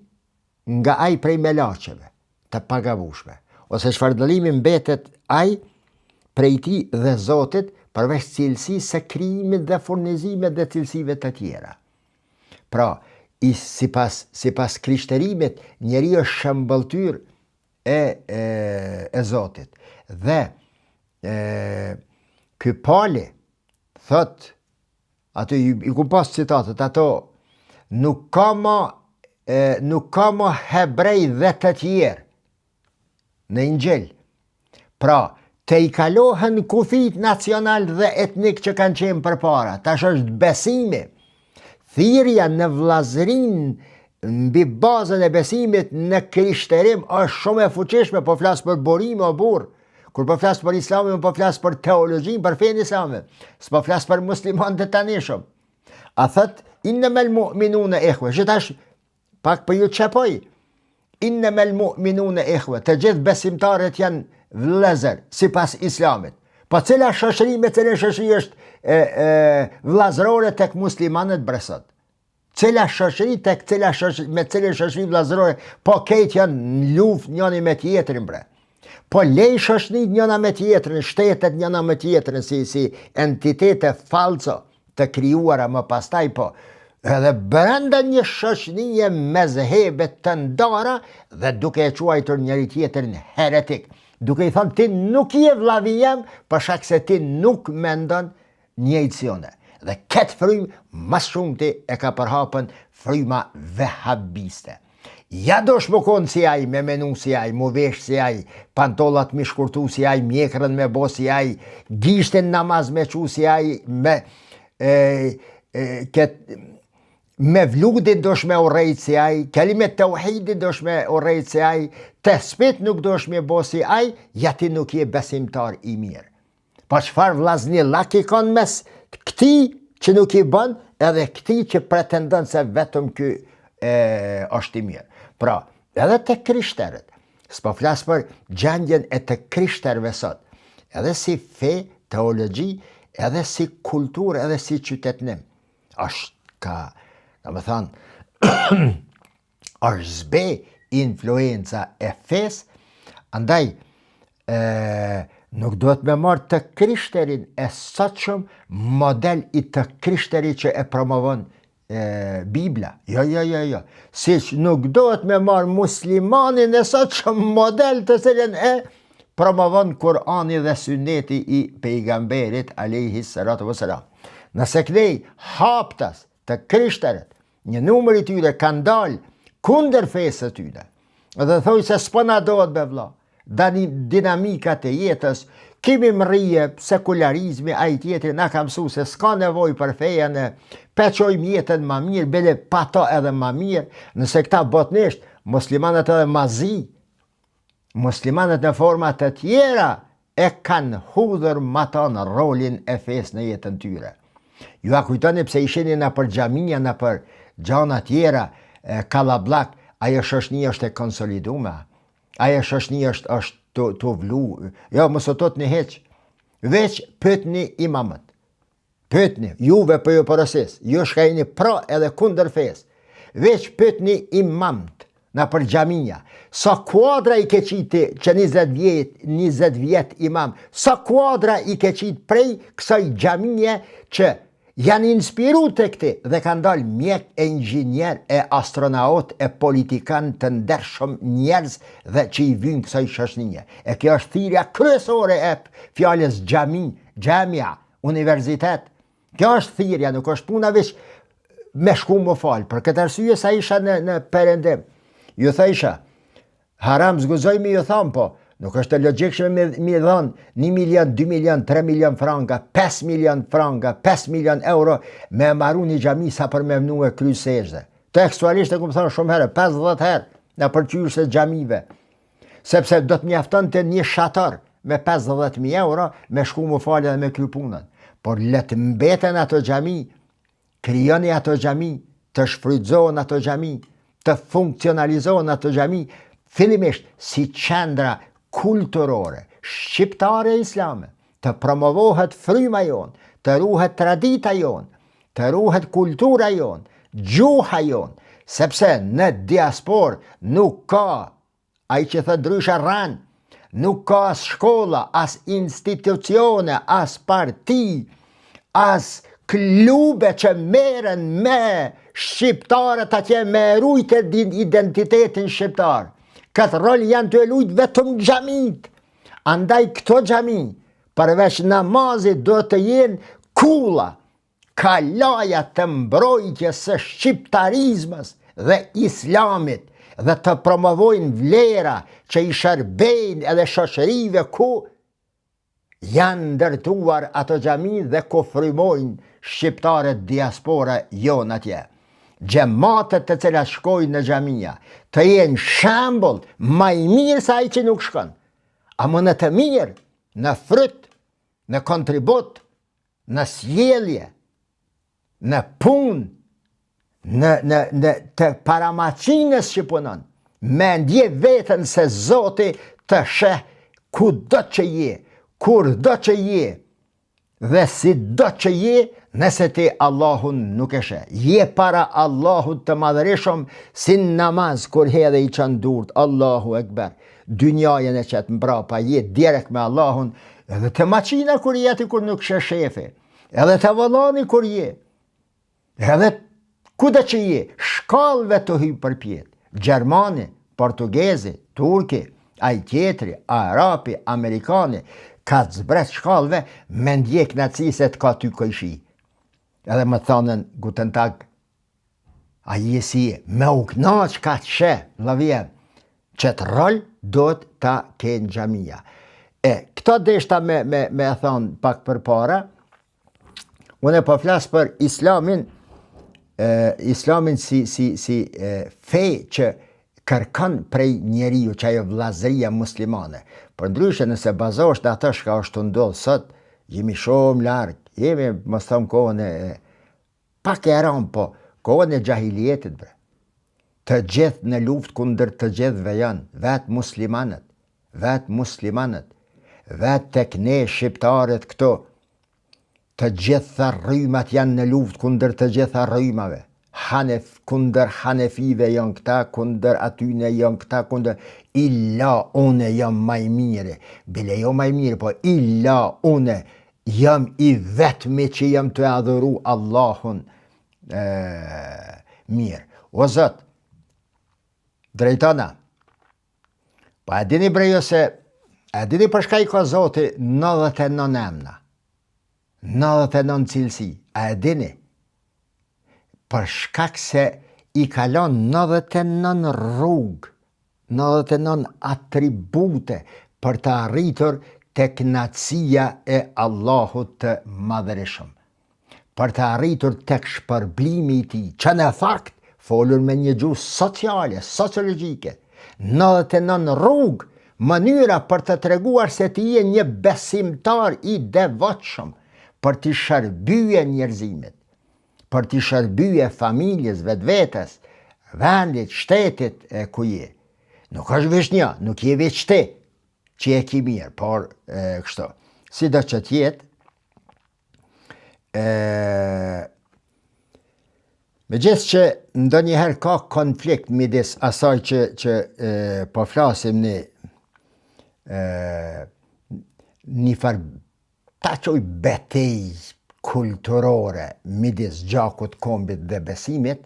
nga ai prej melaçeve të pagavueshme? Ose çfarë dallimi mbetet ai prej tij dhe Zotit përveç cilësisë së krijimit dhe furnizimit dhe cilësive të tjera? Pra, sipas krishterimit, njeriu është shembëltyr e Zotit. Dhe ky pali thot, ato i ku pas citatet, ato nuk ka më hebrej dhe të tjerë në Injil. Pra, të i kalohen kufit nacional dhe etnik që kanë qenë përpara. Tash është besimi, thirrja në vllazërinë mbi bazën e besimit në krishterim është shumë e fuqishme, po flas për burime o burr. Kur po flas për islamin, po flas për teologjin, për fenë islame. S'po flas për muslimanët e tanishëm. A thot innamal mu'minuna ikhwa. Gjithashtu pak po ju çepoj. Innamal mu'minuna ikhwa. Të gjithë besimtarët janë vëllezër sipas islamit. Po cila shoqëri me cilën shoqëri është vëllazërore tek muslimanët bresot? Cila shoqëri tek cila shoqëri me cilën shoqëri vëllazërore, po këtë janë në luftë njëri me tjetrin bre. Po lej shoqërit njëna me tjetrin, shtetet njëna me tjetrin si entitete falso të krijuara më pastaj, po edhe brenda një shoqërie mezhebe të ndara dhe duke e quajtur njëri tjetrin heretik, duke i thënë ti nuk je vllavi jam për shkak se ti nuk mendon njëjtësione. Dhe këtë frymë mas shumti e ka përhapën fryma vehabiste. Ja dosh më konë si aj, me menu si aj, mu vesh si aj, pantollat mi shkurtu si aj, mjekrën me bo si aj, gishtin namaz me qu si aj, me vludit dosh me urejt si aj, kelimet të uhidit dosh me urejt si aj, tespit nuk dosh me bo si aj, ja ti nuk je besimtar i mirë. Pa çfar vllazni laki kanë mes këti që nuk i bën, edhe këti që pretendon se vetëm ky është i mirë. Pra, edhe të krishterët, s'po flas për gjendjen e të krishterëve sot, edhe si fe, teologji, edhe si kulturë, edhe si qytetnim. Është ka, me thënë, është zbe influenca e fes, andaj nuk duhet me marrë të krishterin e sotshëm model i të krishteri që e promovon Bibla. Jo. Siç nuk duhet me marrë muslimanin e sotshëm model të cilën e promovon Kurani dhe Sunneti i pejgamberit alayhi salatu wassalam. Nëse kënej haptas të krishterët, një numër i tyre kanë dalë kundër fesë të tyre, dhe thoi se s'po na dohet be vlla, dinamikat e jetës, kemi mrije, sekularizmi, a i tjetri na ka mësu se s'ka nevoj për fejen, peqojmë jetën ma mirë, bele pa ta edhe ma mirë, nëse këta botnisht, muslimanët edhe mazi, muslimanët në format të tjera, e kanë hudhër ma ta në rolin e fes në jetën tyre. Ju a kujtoni pse ishini në për xhamia, në për gjana tjera, kalablak, ajo shoshni është e konsolidume, ajo shoshni është të vlu, jo mësotot një heq, veç pëtni imamët, pëtni, juve për ju përësis, ju shkajni pra edhe kundër fes, veç pëtni imamët në për xhamia, sa kuadra i ke qiti që 20 vjet imam, sa kuadra i ke qit prej kësaj xhamie që janë inspiru të këti dhe kanë dalë mjek e inxhinier e astronaut e politikan të ndershëm njerëz dhe që i vynë kësaj shoqënie. E kjo është thirrja kryesore e fjalës xhamia, universitet. Kjo është thirrja, nuk është puna veç me shku më falë. Për këtë arsye sa isha në perëndim, ju thësha, haram zguzojmë ju tham, po nuk është e logjikshme mi dhënë 1 milion, 2 milion, 3 milion franga, 5 milion franga, 5 milion euro me marru një xhami sa për me vnu e kry sejdë. Tekstualisht e ku më thonë shumë herë, 50 herë në përqyrës e xhamive. Sepse do të mjafton të një shatar me 50.000 euro me shku më falë dhe me kry punën. Por letë mbeten ato xhami, krijoni ato xhami, të shfrytëzohen ato xhami, të funksionalizohen ato xhami, fillimisht si qendra kulturore, shqiptare islame, të promovohet fryma jonë, të ruhet tradita jonë, të ruhet kultura jonë, gjuha jonë, sepse në diaspor nuk ka, ai që thë drysha ranë, nuk ka as shkolla, as institucione, as parti, as klube që meren me shqiptarët atje me rujtë identitetin shqiptar. Këtë rol janë të lujtë vetëm xhamit. Andaj këto xhami, përveç namazit, do të jenë kulla, kalaja të mbrojtjes së shqiptarizmës dhe islamit, dhe të promovojnë vlera që i shërbejnë edhe shoqërive ku janë ndërtuar ato xhami dhe ku frymojnë shqiptarët diaspora jonë atje. Gjematet të cilat shkojnë në xhamia të jenë shembull më i mirë se ai që nuk shkon. A më në të mirë, në fryt, në kontribut, në sjellje, në punë, në të paramaqinës që punon, me ndje vetën se Zoti të sheh kudo që je, kur do që je, dhe si do që je, nëse ti Allahun nuk e sheh. Je para Allahut të madhërishëm, si në namaz, kur hedhe i qënë durt, Allahu Ekber, dynjajën e qëtë mbrapa, je direkt me Allahun, edhe të maqina kur jeti kur nuk sheh shefi, edhe të vëllani kur je, edhe kudo që je, shkallëve të hy për pjetë, Gjermani, Portugezi, Turki, ai tjetri, Arapi, Amerikani, ka të zbret shkallëve, me ndjek në ciset ka ty këjshi. Edhe më thonën, guten tag, a jesi me u knaq ka të she, lavje, që të rol, do të ta kenë xhamia. Këto deshta me thonë pak për para, unë po flas për islamin, islamin si fej që kërkon prej njeriu që ajo vllazëria muslimane. Për ndryshe nëse bazohesh në atë që është ndodhur sot, jemi shumë larg. Jemi, mos them kohën e pak e ram, po kohën e xahilietit bre. Të gjithë në luftë kundër të gjithëve janë, vetë muslimanët, vetë tek ne shqiptarët këto. Të gjitha rrymat janë në luftë kundër të gjitha rrymave. Kundër Hanefive janë këta, kundër atyne janë këta, kundër illa une jam maj mire. Bile jo maj mire, po illa une jam i vetmi që jam të adhuru Allahun mirë. O Zot, drejtona, pa e dini brejo se, e dini përshka i ka Zoti 99 emna, 99 cilësi, a e dini? Për shkak se i kalon 99 rrugë, 99 atribute për të arritur tek knatësia e Allahut të madhërishëm, për të arritur tek shpërblimi i tij, që në fakt folur me një gjuhë sociale, sociologjike, 99 rrugë, mënyra për të treguar se ti je një besimtar i devotshëm, për të shërbyer njerëzimit, për të shërbyer familjes, vetvetes, vendit, shtetit ku je. Nuk është veç një, nuk je veç ti që e ki mirë, por kështu. Sido që tjetë, megjithëse që ndonjëherë ka konflikt midis asaj që po flasim ne, një farë ta qoj betej kulturore midis gjakut, kombit dhe besimit,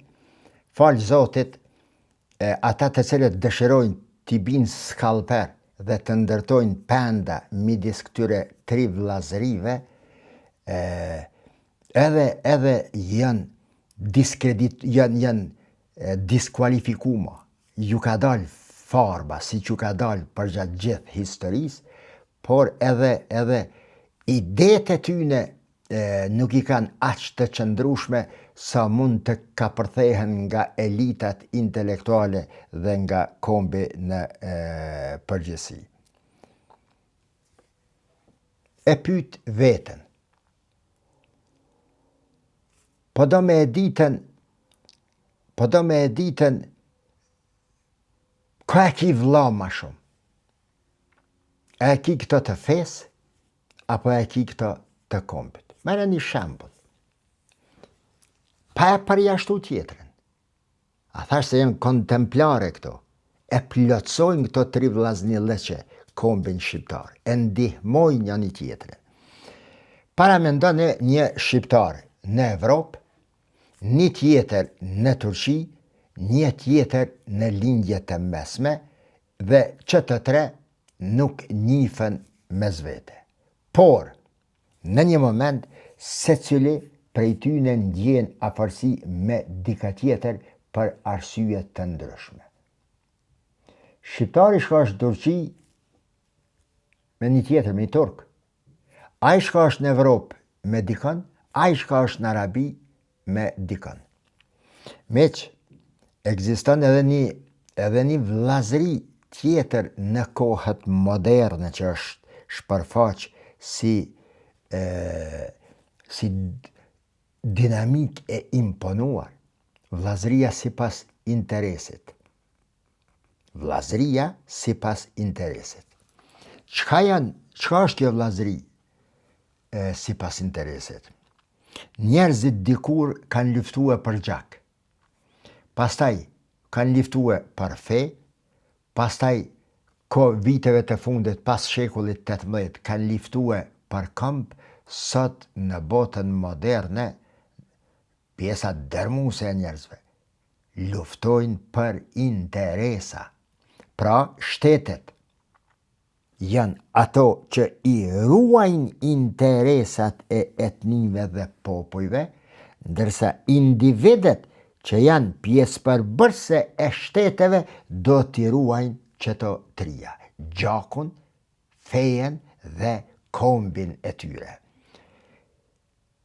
falë Zotit, ata të cilët dëshirojnë t'i binë skalper dhe të ndërtojnë penda midis këtyre tri vllazërive, edhe janë diskualifikuma. Ju ka dalë farba, si që ka dalë për gjatë gjithë historisë, por edhe idetë e tyne nuk i kanë aq të qëndrueshme sa mund të kapërthehen nga elitat intelektuale dhe nga kombi në përgjithësi. E pyet veten, po do me e ditën ka e ki vlla ma shumë? E ki këto të fesë, apo e ki këto të kombit? Merë një shembull. Pa e përjashtu tjetrin. A thash se janë kontemplare këto. E plotsojnë këto tri vllaznjëllëqe kombin shqiptar. E ndihmojnë një tjetrin. Para mendoni një shqiptar në Evropë, një tjetër në Turqi, një tjetër në lindjet e mesme, dhe që të tre nuk njifen mes vete. Por, në një moment, secili prej tyne ndjen afërsi me dika tjetër për arsye të ndryshme. Shqiptari shka është Turqi me një tjetër, me një turk. Ai shka është në Evropë me dikën, ai shka është në Arabi me dikën. Meq, ekziston edhe një vllazëri tjetër në kohët moderne që është shpërfaq si dinamik e imponuar. Vllazëria sipas interesit. Vllazëria sipas interesit. Çka është kjo vllazëri sipas interesit? Njerëzit dikur kanë luftuar për gjak. Pastaj kanë luftuar për fe, pastaj viteve të fundit pas shekullit 18 kanë luftuar për këmbë, sot në botën moderne pjesa dërmuese e njerëzve luftojnë për interesa. Pra, shtetet janë ato që i ruajnë interesat e etnive dhe popujve, ndërsa individet që janë pjesëpërbërëse e shteteve do t'i ruajnë qëto trija, gjakun, fejen dhe kombin e tyre.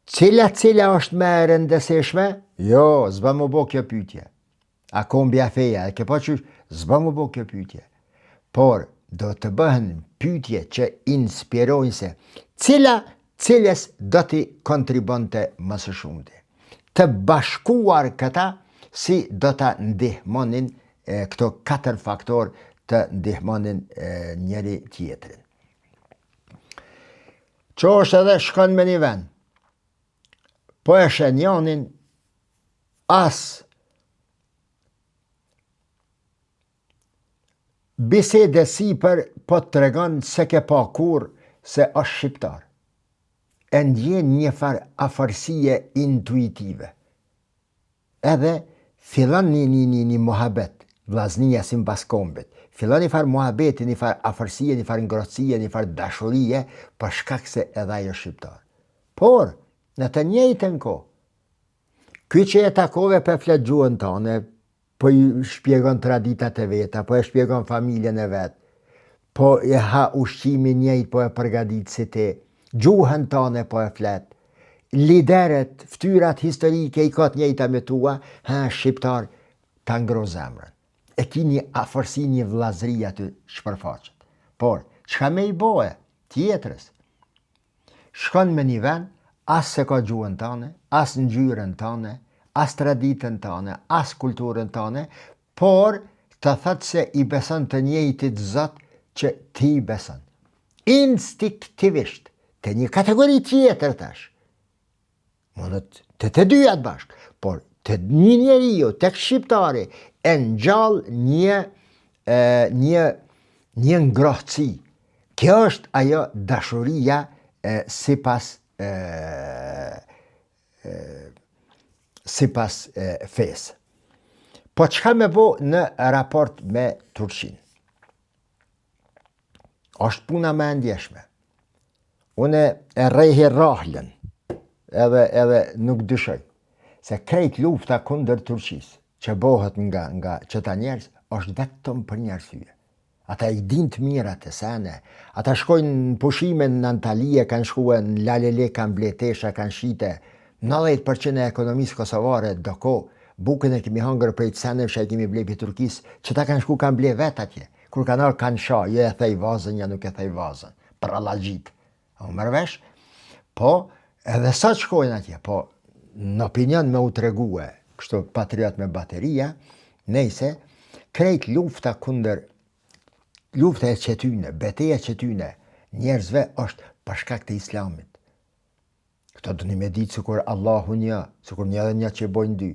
Cila është më e rëndësishme? Jo, s'ba më bo kjo pyetje. A kombja feja, e ke pa qysh? S'ba më bo kjo pyetje. Por, do të bëhen pyetje që inspirojnë se cilës do t'i kontribonte më së shumti. Të bashkuar këta si do ta ndihmonin këto 4 faktor të ndihmonin njëri tjetrin. Qo është edhe shkon me një vend, po e shenjanin as bisede sipër po të tregon se ke pa kur se është shqiptar. E ndjen një farë afërsie intuitive. Edhe fillon një muhabet, vllaznia si mbas kombit. Fillon një farë muhabeti, një farë afërsie, një farë ngrohtësie, një farë dashurie, për shkak se edhe ai është shqiptar. Por, në të njëjtën kohë, ky që e takove për flet gjuhën tane, po i shpjegon traditat e veta, po e shpjegon familjen e vet, po e ha ushqimin njëjtë, po e përgadit si ti, gjuhën tane po e flet, lideret, ftyrat historike i ka të njëjta me tua, shqiptar, ta ngro zemrën. E ki një afërsi, një vllazëri aty shpërfaqet. Por, çka me i boje tjetrës? Shkon me një vend, as se ka gjuhën tane, as ngjyrën tane, as traditën tane, as kulturën tane, por të thëtë se i beson të njëjtit Zot që ti i beson. Instinktivisht, të një kategori tjetër tash. Mundet të dyjat bashk, por të një njeriu, tek shqiptari, e ngjall një ngrohtësi. Kjo është ajo dashuria sipas fesë. Po çka me bo në raport me Turqinë? Është puna më e ndjeshme. Unë e rrehi rahlën, edhe nuk dyshoj, se krejt lufta kundër Turqisë, që bëhet nga qëta njerëz, është vetëm për një arsye. Ata i din të mirat e sene, ata shkojnë në pushime në Antalije, kanë shkuar në Lalele, kanë bletesha, kanë shite, 90% e ekonomisë kosovare do ko, bukën e kemi hangër prej të seneve që e kemi ble për Turkisë, që ta kanë shku kanë ble vet atje. Kur kanë arë kanë sha, jo e thej vazën, ja nuk e thej vazën, për allagjit. O mërvesh? Po, edhe sa të shkojnë atje, po, në opinion me u tregue, kështu patriot me bateria, nejse, krejt lufta kundër, lufta e qetyne, beteja qetyne, njerëzve është për shkak të islamit. Këto do një me ditë sikur Allahu një, sikur një dhe një që i bojnë dy.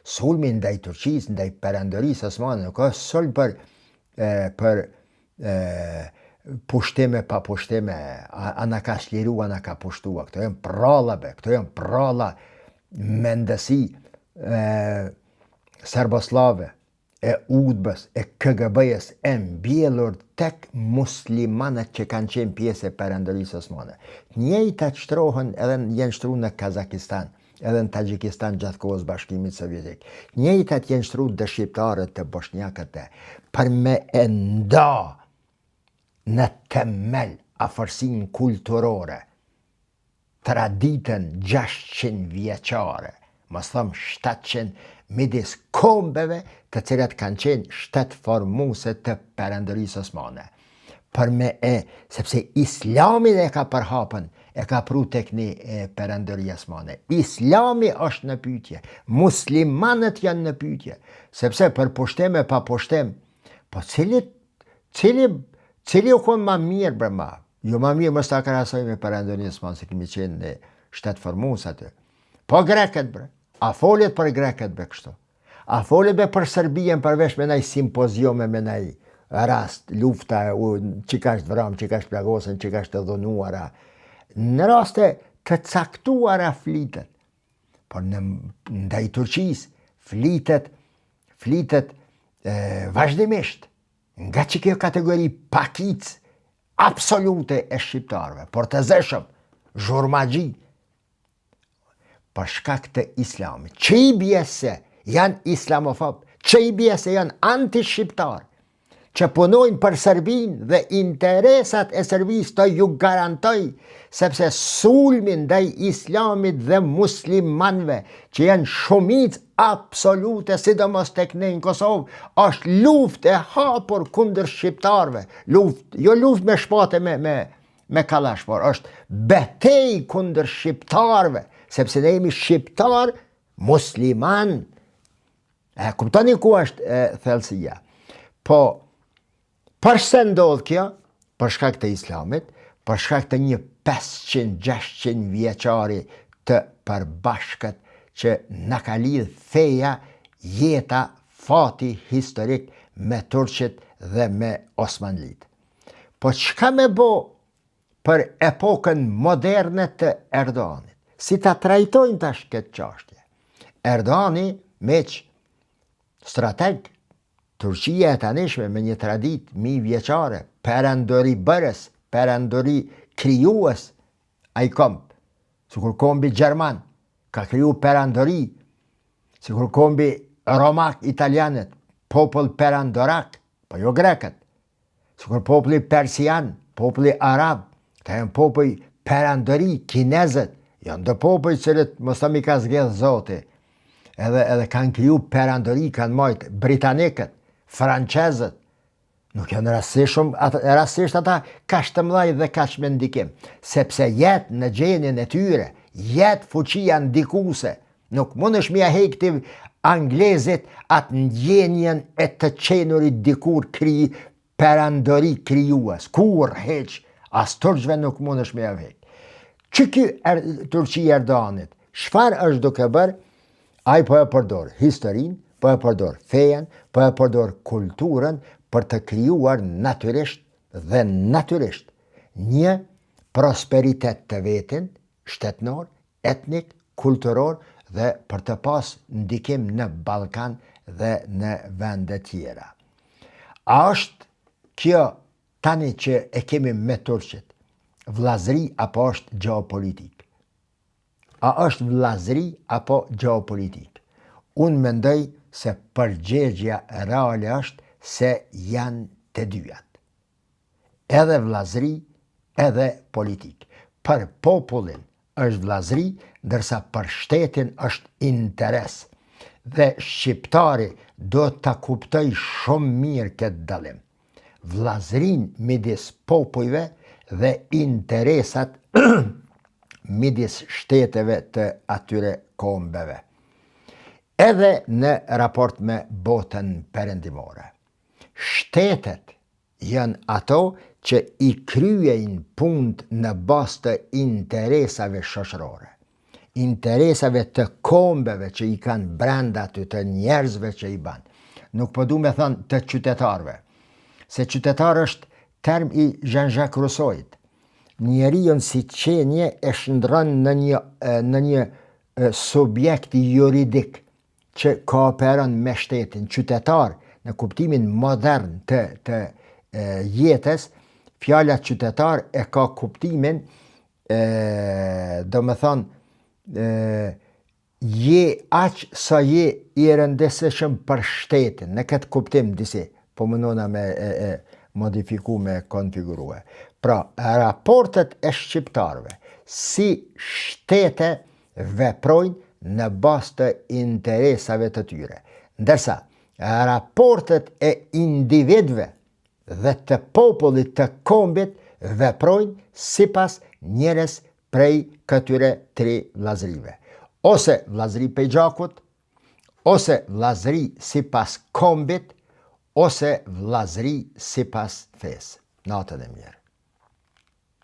Sulmi ndaj Turqisë, ndaj perandërisë Osmane, nuk është sul për pushtime pa pushtime, ana ka shliru, ana ka pushtua. Këto janë pralla këto janë pralla mendësi serboslave, e udbës, e KGB-s, e mbjellur tek muslimanët që kanë qenë pjesë e perandërisë Osmane. Njëjtat shtrohen edhe janë shtruar në Kazakistan, edhe në Tajikistan gjatë kohës Bashkimit Sovjetik. Njëjtat janë shtruar të shqiptarët, të bosnjakët, për me e nda në themel afërsinë kulturore, traditën 600 vjeçare, mos them 700 midis kombeve të cilat kanë qenë shtet formuse të perandërisë osmane. Sepse Islami e ka përhapën, e ka pru tek një perandëri osmane. Islami është në pyetje, muslimanët janë në pyetje, sepse për pushtem e pa pushtem, po cili u konë ma mirë bre ma? Jo ma mirë mos ta krahasoj me perandërinë osmane, se kemi qenë në shtet formus aty. Po greket bre, a folet për greket bre kështu? A folet be për Serbien përveç me naj simpoziume, me naj rast, lufta, që ka është vram, që ka është plagosën, që ka është të dhunuara. Në raste të caktuara flitet. Por ndaj Turqis flitet vazhdimisht, nga që kjo kategori pakic absolute e shqiptarve, por të zeshëm, zhurmagji, për shkak të islamit, që i bje se janë islamofob, që i bje se janë anti-shqiptar, që punojnë për Serbin dhe interesat e Serbis të ju garantoj, sepse sulmin ndaj islamit dhe muslimanve, që janë shumic absolute, sidomos tek ne në Kosovë, është luft e hapur kundër shqiptarve, jo luft me shpate me kalash, por është betej kundër shqiptarve, sepse ne jemi shqiptar musliman. Kuptoni ku është thellësia. Po, përse ndodh kjo? Për shkak të islamit, për shkak të një 500-600 vjeçari të përbashkët që na ka lidh feja, jeta, fati historik me Turqit dhe me Osmanlit. Po çka me bo për epokën moderne të Erdoganit? Si ta trajtojnë tash këtë çështje? Erdogani, meq strateg, Turqia e tanishme me një tradit mi vjeçare, perandori bërës, perandori krijues, ai komb, sikur kombi Gjerman, ka kriju perandori, sikur kombi Romak italianet, popull perandorak, po jo greket, sikur populli persian, populli arab, ta janë popull perandori, kinezët, janë do popull cilët mos ta mi ka zgjedh Zoti, edhe kanë kriju perandori, kanë majtë britanikët, franqezët, nuk janë rastisht ata kaq të mëdhej dhe kaq me ndikim, sepse jetë në gjenjen e tyre, jetë fuqia ndikuese, nuk mundesh mi hekti anglezit atë ndjenjen e të qenurit dikur perandori krijues, kur heq, as turqve nuk mundesh mi hek. Që ky Turqia Erdoganit, çfarë është duke bërë? Ai po e përdor historinë, po e përdor fejen, po e përdor kulturën për të krijuar natyrisht një prosperitet të vetin, shtetnor, etnik, kulturor dhe për të pas ndikim në Ballkan dhe në vende tjera. A është kjo tani që e kemi me Turqit vllazëri apo është geopolitik? A është vllazëri apo geopolitik? Unë mendoj se përgjegjja reale është se janë të dyjat. Edhe vllazëri, edhe politik. Për popullin është vllazëri, ndërsa për shtetin është interes. Dhe shqiptari do ta kuptoj shumë mirë këtë dallim. Vllazërin midis popujve dhe interesat midis shteteve të atyre kombeve. Edhe në raport me botën perëndimore. Shtetet janë ato që i kryejnë punët në bazë të interesave shoqërore, interesave të kombeve që i kanë brenda aty, të njerëzve që i banë. Nuk po du me thënë të qytetarve, se qytetar është term i Jean-Jacques Rousseauit. Njeriu si qenje e shndron në një subjekt juridik që kooperon me shtetin. Qytetar në kuptimin modern të jetës, fjala qytetar e ka kuptimin, do me thonë, je aq sa je i rëndësishëm për shtetin, në këtë kuptim disi, po mënona me modifiku, me konfigurue. Pra, raportet e shqiptarve, si shtete veprojnë në bazë të interesave të tyre, ndërsa raportet e individëve dhe të popullit të kombit veprojnë sipas njëres prej këtyre tri vllazërive. Ose vllazëri prej gjakut, ose vllazëri sipas kombit, ose vllazëri sipas fesë. Natën e mirë.